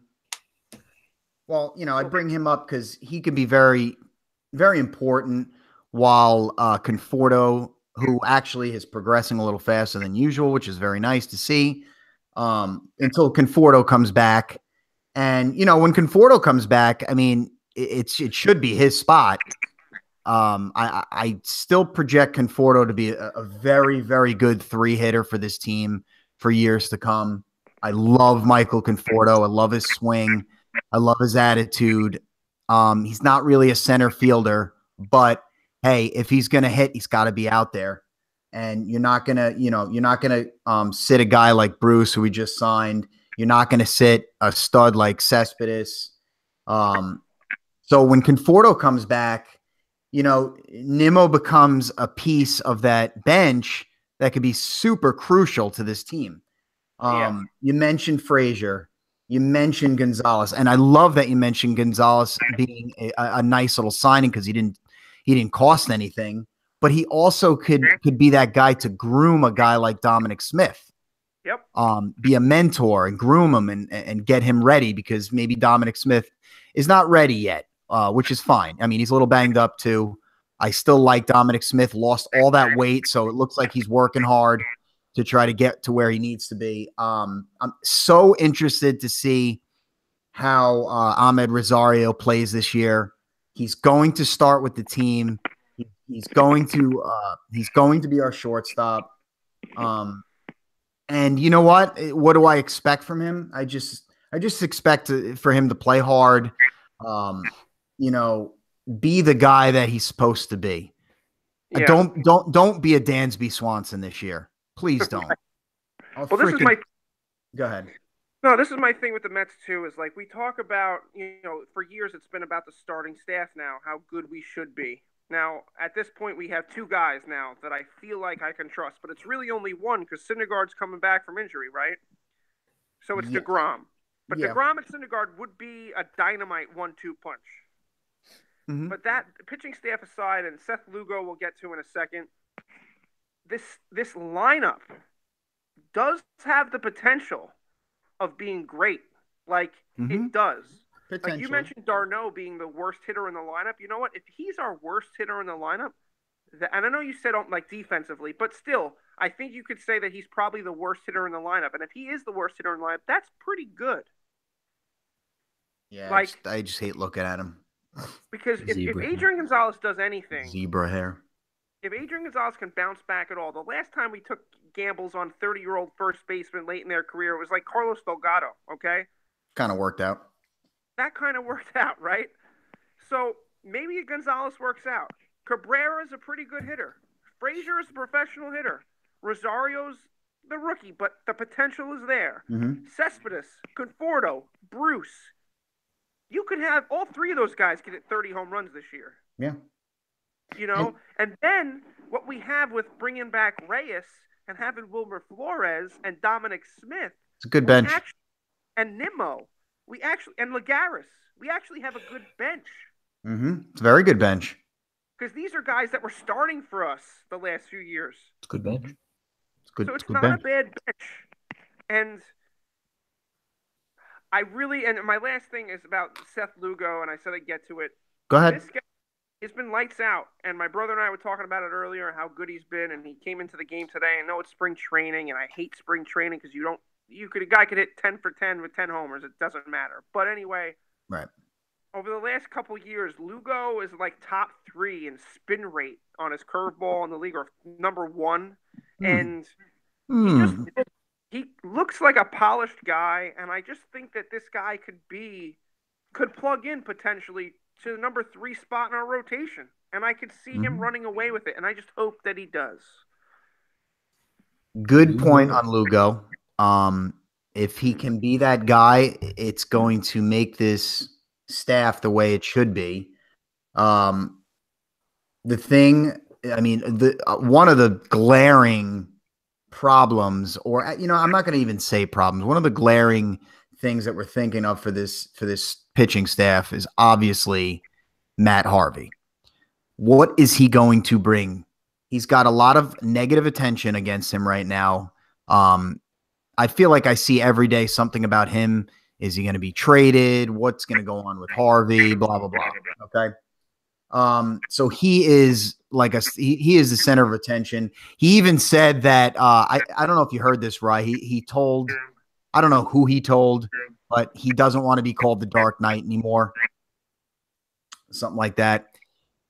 Well, I bring him up because he can be very, very important while Conforto, who actually is progressing a little faster than usual, which is very nice to see, until Conforto comes back. And, when Conforto comes back, I mean, it should be his spot. I still project Conforto to be a very, very good 3-hitter for this team for years to come. I love Michael Conforto. I love his swing. I love his attitude. He's not really a center fielder, but hey, if he's going to hit, he's got to be out there. And you're not going to sit a guy like Bruce, who we just signed. You're not going to sit a stud like Cespedes. So when Conforto comes back, Nimmo becomes a piece of that bench that could be super crucial to this team. You mentioned Frazier. You mentioned Gonzalez, and I love that you mentioned Gonzalez being a nice little signing because he didn't cost anything, but he also could be that guy to groom a guy like Dominic Smith. Yep. Be a mentor and groom him and get him ready, because maybe Dominic Smith is not ready yet, which is fine. I mean, he's a little banged up too. I still like Dominic Smith, lost all that weight, so it looks like he's working hard to try to get to where he needs to be. I'm so interested to see how Ahmed Rosario plays this year. He's going to start with the team. He's going to be our shortstop. And you know what? What do I expect from him? I just expect for him to play hard. Be the guy that he's supposed to be. Yeah. Don't be a Dansby Swanson this year. Please don't. Well, this is my. Go ahead. No, this is my thing with the Mets too. Is like we talk about, for years it's been about the starting staff now, how good we should be. Now, at this point, we have two guys now that I feel like I can trust, but it's really only one because Syndergaard's coming back from injury, right? So it's DeGrom. But DeGrom and Syndergaard would be a dynamite 1-2 punch. Mm-hmm. But that pitching staff aside, and Seth Lugo we'll get to in a second, this lineup does have the potential of being great. Like, it does. Like you mentioned d'Arnaud being the worst hitter in the lineup. You know what? If he's our worst hitter in the lineup, and I know you said like defensively, but still, I think you could say that he's probably the worst hitter in the lineup. And if he is the worst hitter in the lineup, that's pretty good. Yeah, like, I just hate looking at him. Because if Adrian Gonzalez does anything, zebra hair. If Adrian Gonzalez can bounce back at all, the last time we took gambles on 30-year-old first baseman late in their career, it was like Carlos Delgado, okay? Kind of worked out. That kind of worked out, right? So maybe Gonzalez works out. Cabrera is a pretty good hitter. Frazier is a professional hitter. Rosario's the rookie, but the potential is there. Cespedes, Conforto, Bruce. You could have all three of those guys get 30 home runs this year. Yeah. And then what we have with bringing back Reyes and having Wilmer Flores and Dominic Smith. It's a good bench. And Nimmo. And Lagares. We actually have a good bench. It's a very good bench. Because these are guys that were starting for us the last few years. It's a good bench. It's not a bad bench. And and my last thing is about Seth Lugo, and I said I'd get to it. Go ahead. This guy has been lights out, and my brother and I were talking about it earlier, how good he's been, and he came into the game today. I know it's spring training, and I hate spring training because a guy could hit 10 for 10 with 10 homers. It doesn't matter. But anyway, right. Over the last couple years, Lugo is like top 3 in spin rate on his curveball in the league, or number 1. And he looks like a polished guy, and I just think that this guy could plug in potentially to the number 3 spot in our rotation. And I could see him running away with it, and I just hope that he does. Good point on Lugo. If he can be that guy, it's going to make this staff the way it should be. One of the glaring problems, or I'm not going to even say problems. One of the glaring things that we're thinking of for this pitching staff is obviously Matt Harvey. What is he going to bring? He's got a lot of negative attention against him right now. I feel like I see every day something about him. Is he going to be traded? What's going to go on with Harvey? Blah, blah, blah. Okay. So he is he is the center of attention. He even said that, I don't know if you heard this, right? He told, I don't know who he told, but he doesn't want to be called the Dark Knight anymore. Something like that,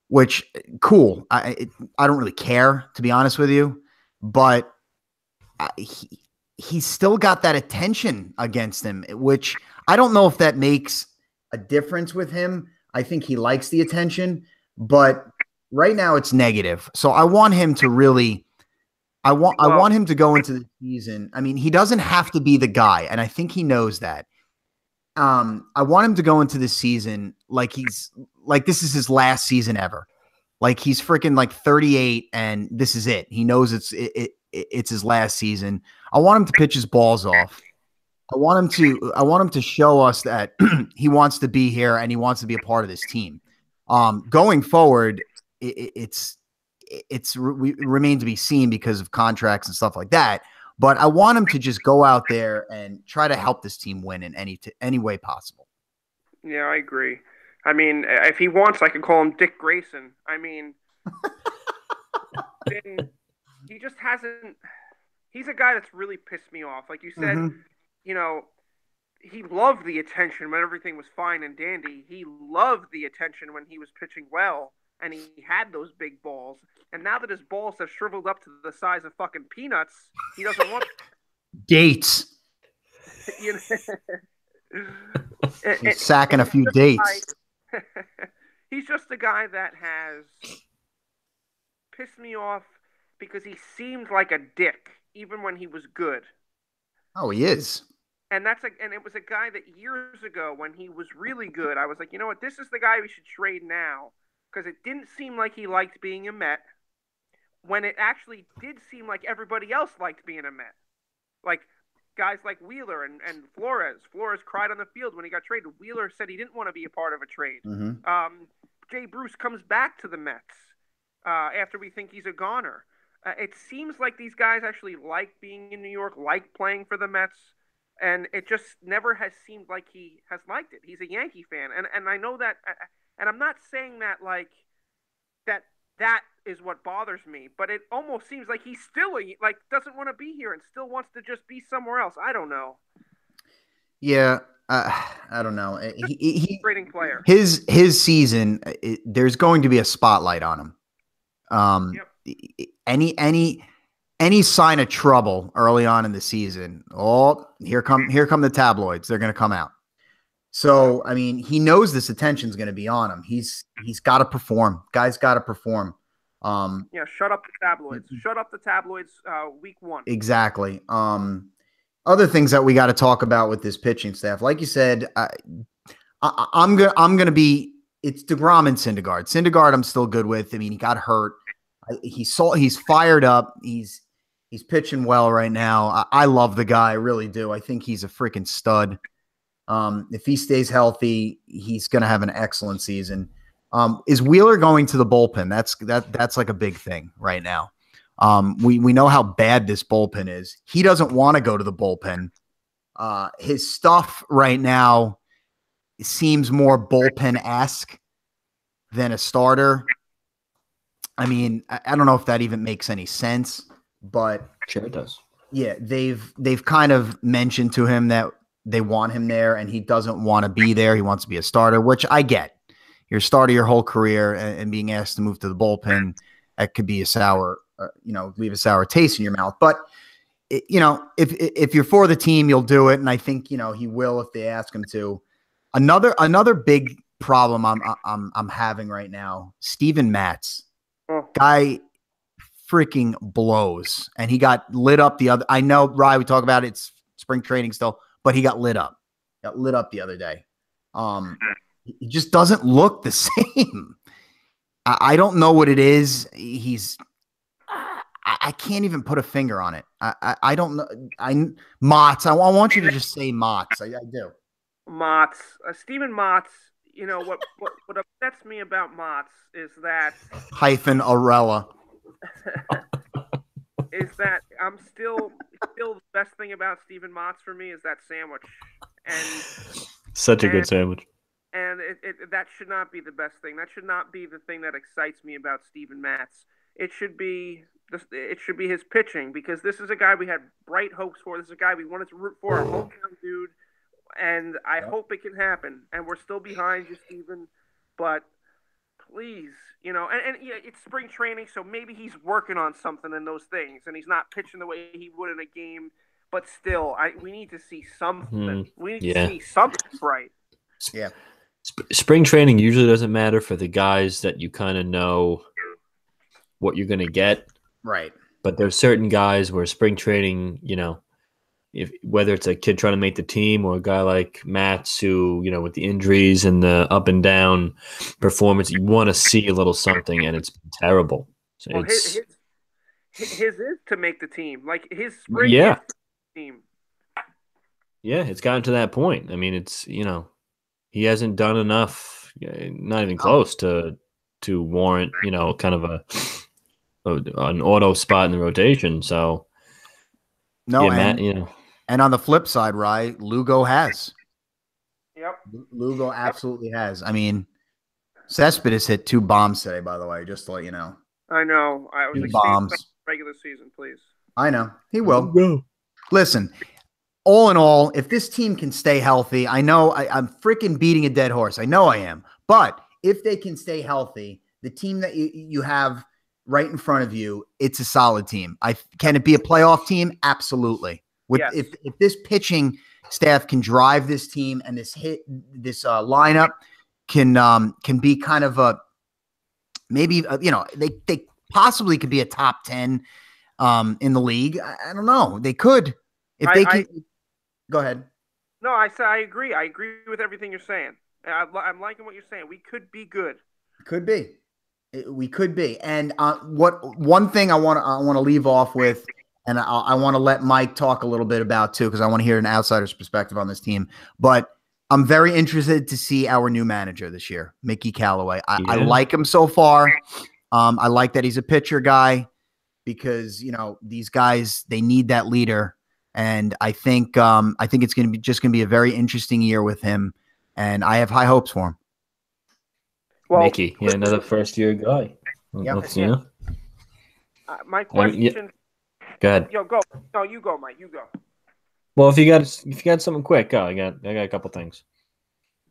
which cool. I don't really care, to be honest with you, but he's still got that attention against him, which I don't know if that makes a difference with him. I think he likes the attention, but right now it's negative. So I want him to really, I want him to go into the season. I mean, he doesn't have to be the guy, and I think he knows that. I want him to go into the season like this is his last season ever. Like he's freaking like 38 and this is it. He knows it's his last season. I want him to pitch his balls off. I want him to show us that he wants to be here and he wants to be a part of this team. Going forward, it remains to be seen because of contracts and stuff like that. but I want him to just go out there and try to help this team win in any way possible. Yeah, I agree. I mean, if he wants, I could call him Dick Grayson. I mean, he just hasn't. He's a guy that's really pissed me off. Like you said, you know, he loved the attention when everything was fine and dandy. He loved the attention when he was pitching well, and he had those big balls. And now that his balls have shriveled up to the size of fucking peanuts, he doesn't want dates. You know, he's sacking a few dates. He's just a guy that has pissed me off because he seemed like a dick even when he was good. Oh, he is. And it was a guy that years ago when he was really good, I was like, you know what, this is the guy we should trade now, because it didn't seem like he liked being a Met when it actually did seem like everybody else liked being a Met. Like guys like Wheeler and Flores. Flores cried on the field when he got traded. Wheeler said he didn't want to be a part of a trade. Jay Bruce comes back to the Mets after we think he's a goner. It seems like these guys actually like being in New York, like playing for the Mets, and it just never has seemed like he has liked it. He's a Yankee fan, and I know that, and I'm not saying that like that is what bothers me, but it almost seems like he's still doesn't want to be here and still wants to just be somewhere else. I don't know. Yeah, I don't know. He trading player. His season, there's going to be a spotlight on him. Any sign of trouble early on in the season, here come the tabloids. They're going to come out. So, I mean, he knows this attention's going to be on him. He's got to perform. Guy's got to perform. Shut up the tabloids. Shut up the tabloids. Week 1. Exactly. Other things that we got to talk about with this pitching staff, like you said, I'm gonna be. It's DeGrom and Syndergaard. Syndergaard, I'm still good with. I mean, he got hurt. He's fired up. He's pitching well right now. I love the guy. I really do. I think he's a freaking stud. If he stays healthy, he's going to have an excellent season. Is Wheeler going to the bullpen? That's like a big thing right now. We know how bad this bullpen is. He doesn't want to go to the bullpen. His stuff right now seems more bullpen-esque than a starter. I mean, I don't know if that even makes any sense, but sure it does. Yeah, they've kind of mentioned to him that they want him there, and he doesn't want to be there. He wants to be a starter, which I get. You're a starter your whole career, and being asked to move to the bullpen, that could be a sour, leave a sour taste in your mouth. But if you're for the team, you'll do it, and I think he will if they ask him to. Another big problem I'm having right now, Steven Matz. Guy freaking blows, and he got lit up the other. I know, Rye, we talk about it, it's spring training still, but he got lit up. Got lit up the other day. He just doesn't look the same. I don't know what it is. I can't even put a finger on it. I don't know. Motts. I want you to just say Motts. I do. Motts. Steven Motts. What upsets me about Motts is that -Arella. is that I'm still the best thing about Steven Motts for me is that sandwich, and such a good sandwich. And that should not be the best thing. That should not be the thing that excites me about Steven Matz. It should be his pitching, because this is a guy we had bright hopes for. This is a guy we wanted to root for, a hometown dude, and I hope it can happen. And we're still behind you, Steven, but please, and it's spring training, so maybe he's working on something in those things, and he's not pitching the way he would in a game. But still, we need to see something. We need to see something right. Yeah. Spring training usually doesn't matter for the guys that you kind of know what you're going to get. Right. But there's certain guys where spring training, whether it's a kid trying to make the team or a guy like Matz who, with the injuries and the up and down performance, you want to see a little something, and it's been terrible. So his is to make the team. Like his spring team. Yeah, it's gotten to that point. I mean, it's, he hasn't done enough, not even close to warrant, kind of an auto spot in the rotation. So No, Yeah, Matt. Yeah. And on the flip side, right, Lugo has. Yep. Lugo absolutely has. I mean, Cespedes hit 2 bombs today, by the way, just to let you know. I know. I was 2 like, bombs. regular season, please. I know. He will. Listen, all in all, if this team can stay healthy, I know I'm freaking beating a dead horse. I know I am. But if they can stay healthy, the team that you have right in front of you, it's a solid team. Can it be a playoff team? Absolutely. Yes. If this pitching staff can drive this team and this lineup can be kind of a maybe they possibly could be a top 10 in the league. I don't know. They could if they can. Go ahead. No, I agree. I agree with everything you're saying. I'm liking what you're saying. We could be good. Could be. We could be. And one thing I want to leave off with, and I want to let Mike talk a little bit about too, because I want to hear an outsider's perspective on this team. But I'm very interested to see our new manager this year, Mickey Callaway. I like him so far. I like that he's a pitcher guy because these guys, they need that leader. And I think it's going to be a very interesting year with him, and I have high hopes for him. Well, Mickey, another first-year guy. Yeah. My question. Go ahead. Go. No, you go, Mike. You go. Well, if you got something quick, go. I got a couple things.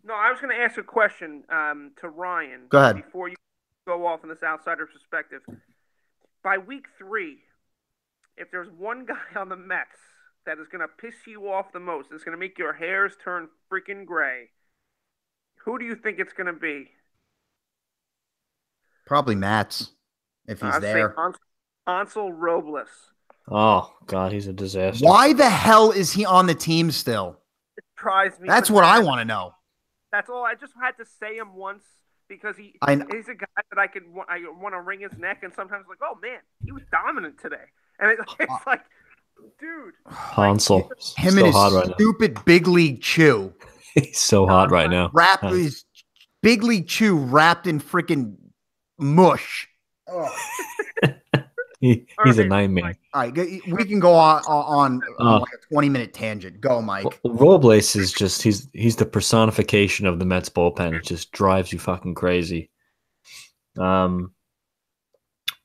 No, I was going to ask a question to Ryan. Go ahead. Before you go off on this outsider perspective. By week 3, if there's one guy on the Mets that is going to piss you off the most, it's going to make your hairs turn freaking gray, who do you think it's going to be? Probably Mats, if he's there. Hansel Robles. Oh, God, he's a disaster. Why the hell is he on the team still? It tries me. That's what I want to know. That's all. I just had to say him once because he's a guy that I want to wring his neck, and sometimes like, oh man, he was dominant today, and it's like, dude, Hansel, him and his stupid big league chew. He's so hot right now. His big league chew wrapped in freaking mush. Oh. He's a nightmare. All right, we can go on like a 20-minute tangent. Go, Mike. Robles is just he's the personification of the Mets bullpen. It just drives you fucking crazy. But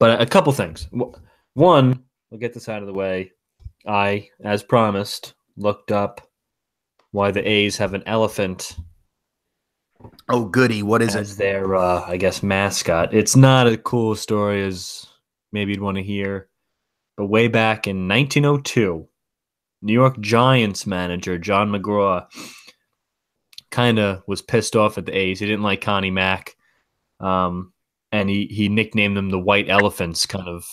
a couple things. One, we'll get this out of the way. I, as promised, looked up why the A's have an elephant. Oh, goody! What is as their, I guess, mascot? It's not a cool story as maybe you'd want to hear. But way back in 1902, New York Giants manager John McGraw kind of was pissed off at the A's. He didn't like Connie Mack, and he nicknamed them the White Elephants, kind of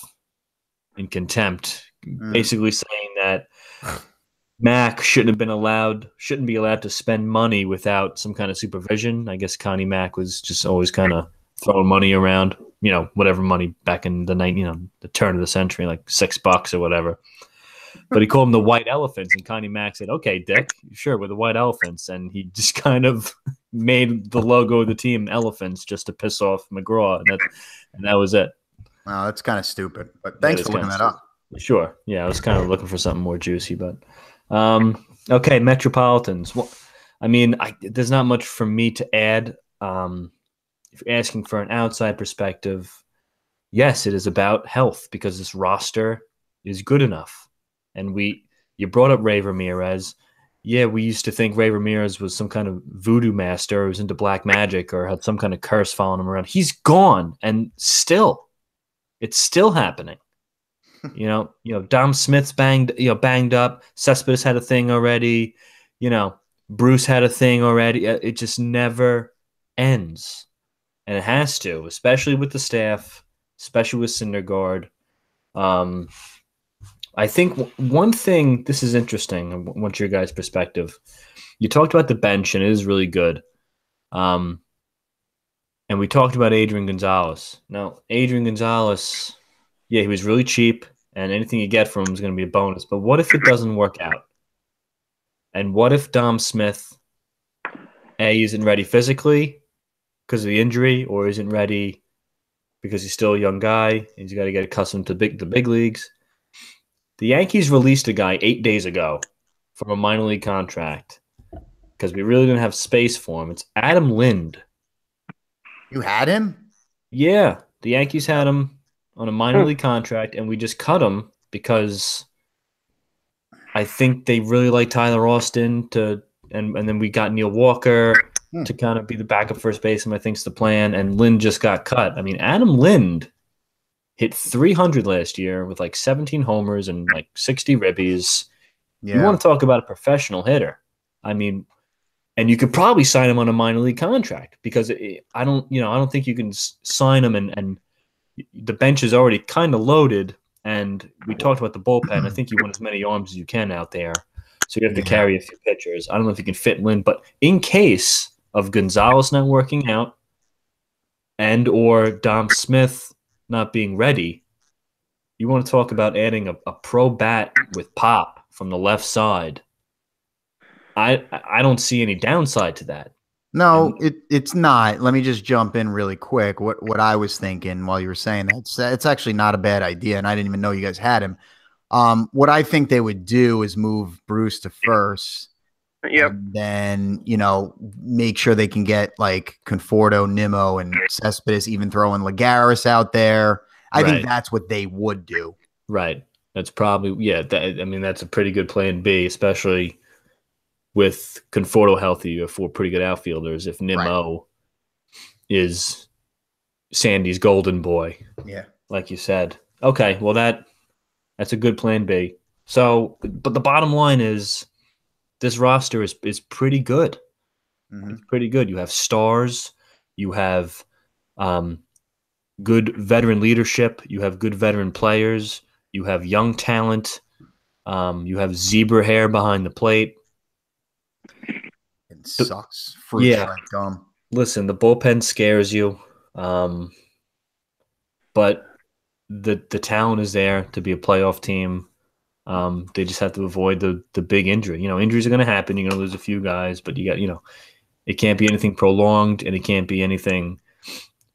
in contempt, basically saying that Mack shouldn't be allowed to spend money without some kind of supervision. I guess Connie Mack was just always kind of throwing money around, whatever money back in the the turn of the century, like $6 or whatever. But he called them the White Elephants, and Connie Mack said, "Okay, Dick, sure, we're the White Elephants," and he just kind of made the logo of the team elephants just to piss off McGraw, and that was it. Wow, that's kind of stupid. But thanks for looking that up. Sure, yeah, I was kind of looking for something more juicy, but. Okay, Metropolitans. Well, I mean, there's not much for me to add. If you're asking for an outside perspective, yes, it is about health because this roster is good enough. And you brought up Ray Ramirez. Yeah, we used to think Ray Ramirez was some kind of voodoo master who was into black magic or had some kind of curse following him around. He's gone, and it's still happening. Dom Smith's banged up. Cespedes had a thing already. Bruce had a thing already. It just never ends, and it has to, especially with the staff, especially with Syndergaard. I think one thing, this is interesting. I want your guys' perspective. You talked about the bench, and it is really good. And we talked about Adrian Gonzalez. Now, Adrian Gonzalez. Yeah, he was really cheap, and anything you get from him is going to be a bonus. But what if it doesn't work out? And what if Dom Smith, isn't ready physically because of the injury, or isn't ready because he's still a young guy and he's got to get accustomed to the big leagues? The Yankees released a guy 8 days ago from a minor league contract because we really didn't have space for him. It's Adam Lind. You had him? Yeah, the Yankees had him on a minor league contract, and we just cut him because I think they really like Tyler Austin and then we got Neil Walker to kind of be the backup first baseman. I think's the plan, and Lind just got cut. I mean, Adam Lind hit 300 last year with like 17 homers and like 60 ribbies. Yeah. You want to talk about a professional hitter? I mean, and you could probably sign him on a minor league contract because I don't think you can sign him and the bench is already kind of loaded. And we talked about the bullpen. I think you want as many arms as you can out there. So you have to carry a few pitchers. I don't know if you can fit Lynn, but in case of Gonzalez not working out and or Dom Smith not being ready, you want to talk about adding a pro bat with pop from the left side. I don't see any downside to that. No, it's not. Let me just jump in really quick. What I was thinking while you were saying that, it's actually not a bad idea, and I didn't even know you guys had him. What I think they would do is move Bruce to first. Yep. And then, make sure they can get like Conforto, Nimmo, and Cespedes, even throwing Lagares out there. I think that's what they would do. Right. That's probably, that's a pretty good plan B, especially with Conforto healthy. You have 4 pretty good outfielders. If Nimmo is Sandy's golden boy, like you said. Okay, well that's a good plan B. So, but the bottom line is this roster is pretty good. Mm-hmm. It's pretty good. You have stars. You have good veteran leadership. You have good veteran players. You have young talent. You have zebra hair behind the plate. It sucks. Fruit stripe gum. Listen, the bullpen scares you, but the talent is there to be a playoff team. They just have to avoid the big injury. Injuries are going to happen. You're going to lose a few guys, but it can't be anything prolonged, and it can't be anything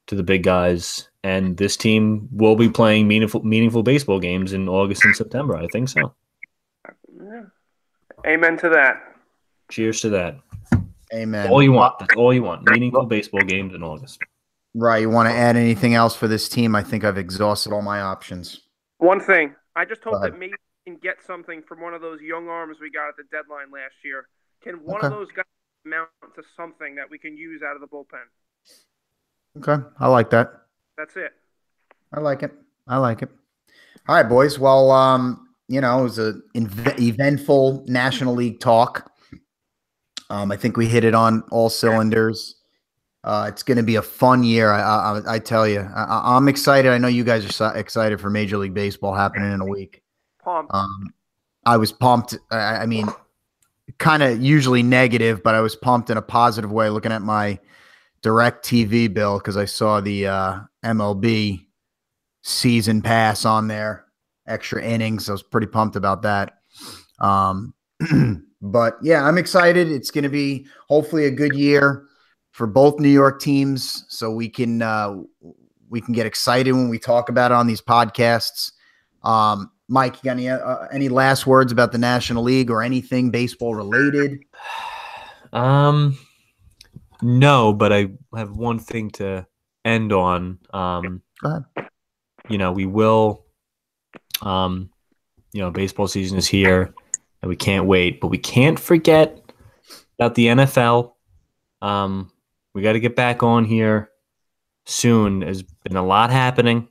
to the big guys. And this team will be playing meaningful baseball games in August and September. I think so. Yeah. Amen to that. Cheers to that. Amen. That's all you want. That's all you want. Meaningful baseball games in August. Right. You want to add anything else for this team? I think I've exhausted all my options. One thing. I just hope that maybe we can get something from one of those young arms we got at the deadline last year. Can one of those guys amount to something that we can use out of the bullpen? Okay. I like that. That's it. I like it. All right, boys. Well, it was an eventful National League talk. I think we hit it on all cylinders. It's going to be a fun year. I tell you, I'm excited. I know you guys are excited for Major League Baseball happening in a week. Pumped. I was pumped. I mean, kind of usually negative, but I was pumped in a positive way looking at my DirecTV bill because I saw the MLB season pass on there, extra innings. I was pretty pumped about that. But yeah, I'm excited. It's going to be hopefully a good year for both New York teams, so we can get excited when we talk about it on these podcasts. Mike, you got any last words about the National League or anything baseball related? No, but I have one thing to end on. Go ahead. We will. Baseball season is here. And we can't wait, but we can't forget about the NFL. We got to get back on here soon. There's been a lot happening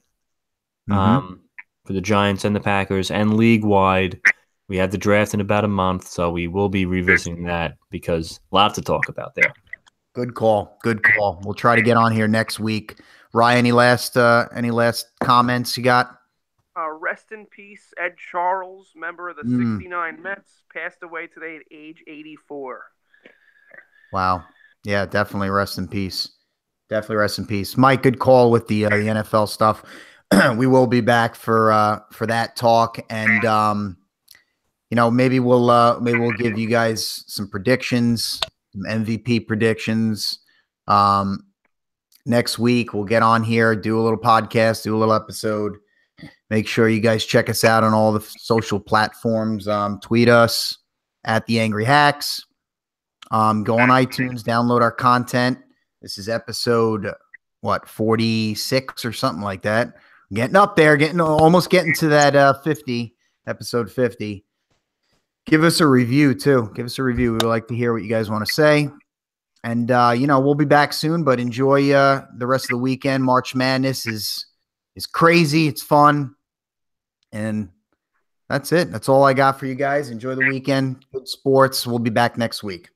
for the Giants and the Packers and league-wide. We have the draft in about a month, so we will be revisiting that because a lot to talk about there. Good call. We'll try to get on here next week. Ryan, any last comments you got? Rest in peace, Ed Charles, member of the 69 Mets, passed away today at age 84. Wow. Yeah, definitely rest in peace. Mike, good call with the NFL stuff. We will be back for that talk, and maybe we'll give you guys some predictions, some MVP predictions. Next week we'll get on here, do a little podcast, do a little episode. Make sure you guys check us out on all the social platforms. Tweet us at The Angry Hacks. Go on iTunes, download our content. This is episode, 46 or something like that. Getting up there, almost getting to that 50, episode 50. Give us a review, too. Give us a review. We would like to hear what you guys want to say. And, we'll be back soon, but enjoy the rest of the weekend. March Madness is crazy. It's fun. And that's it. That's all I got for you guys. Enjoy the weekend. Good sports. We'll be back next week.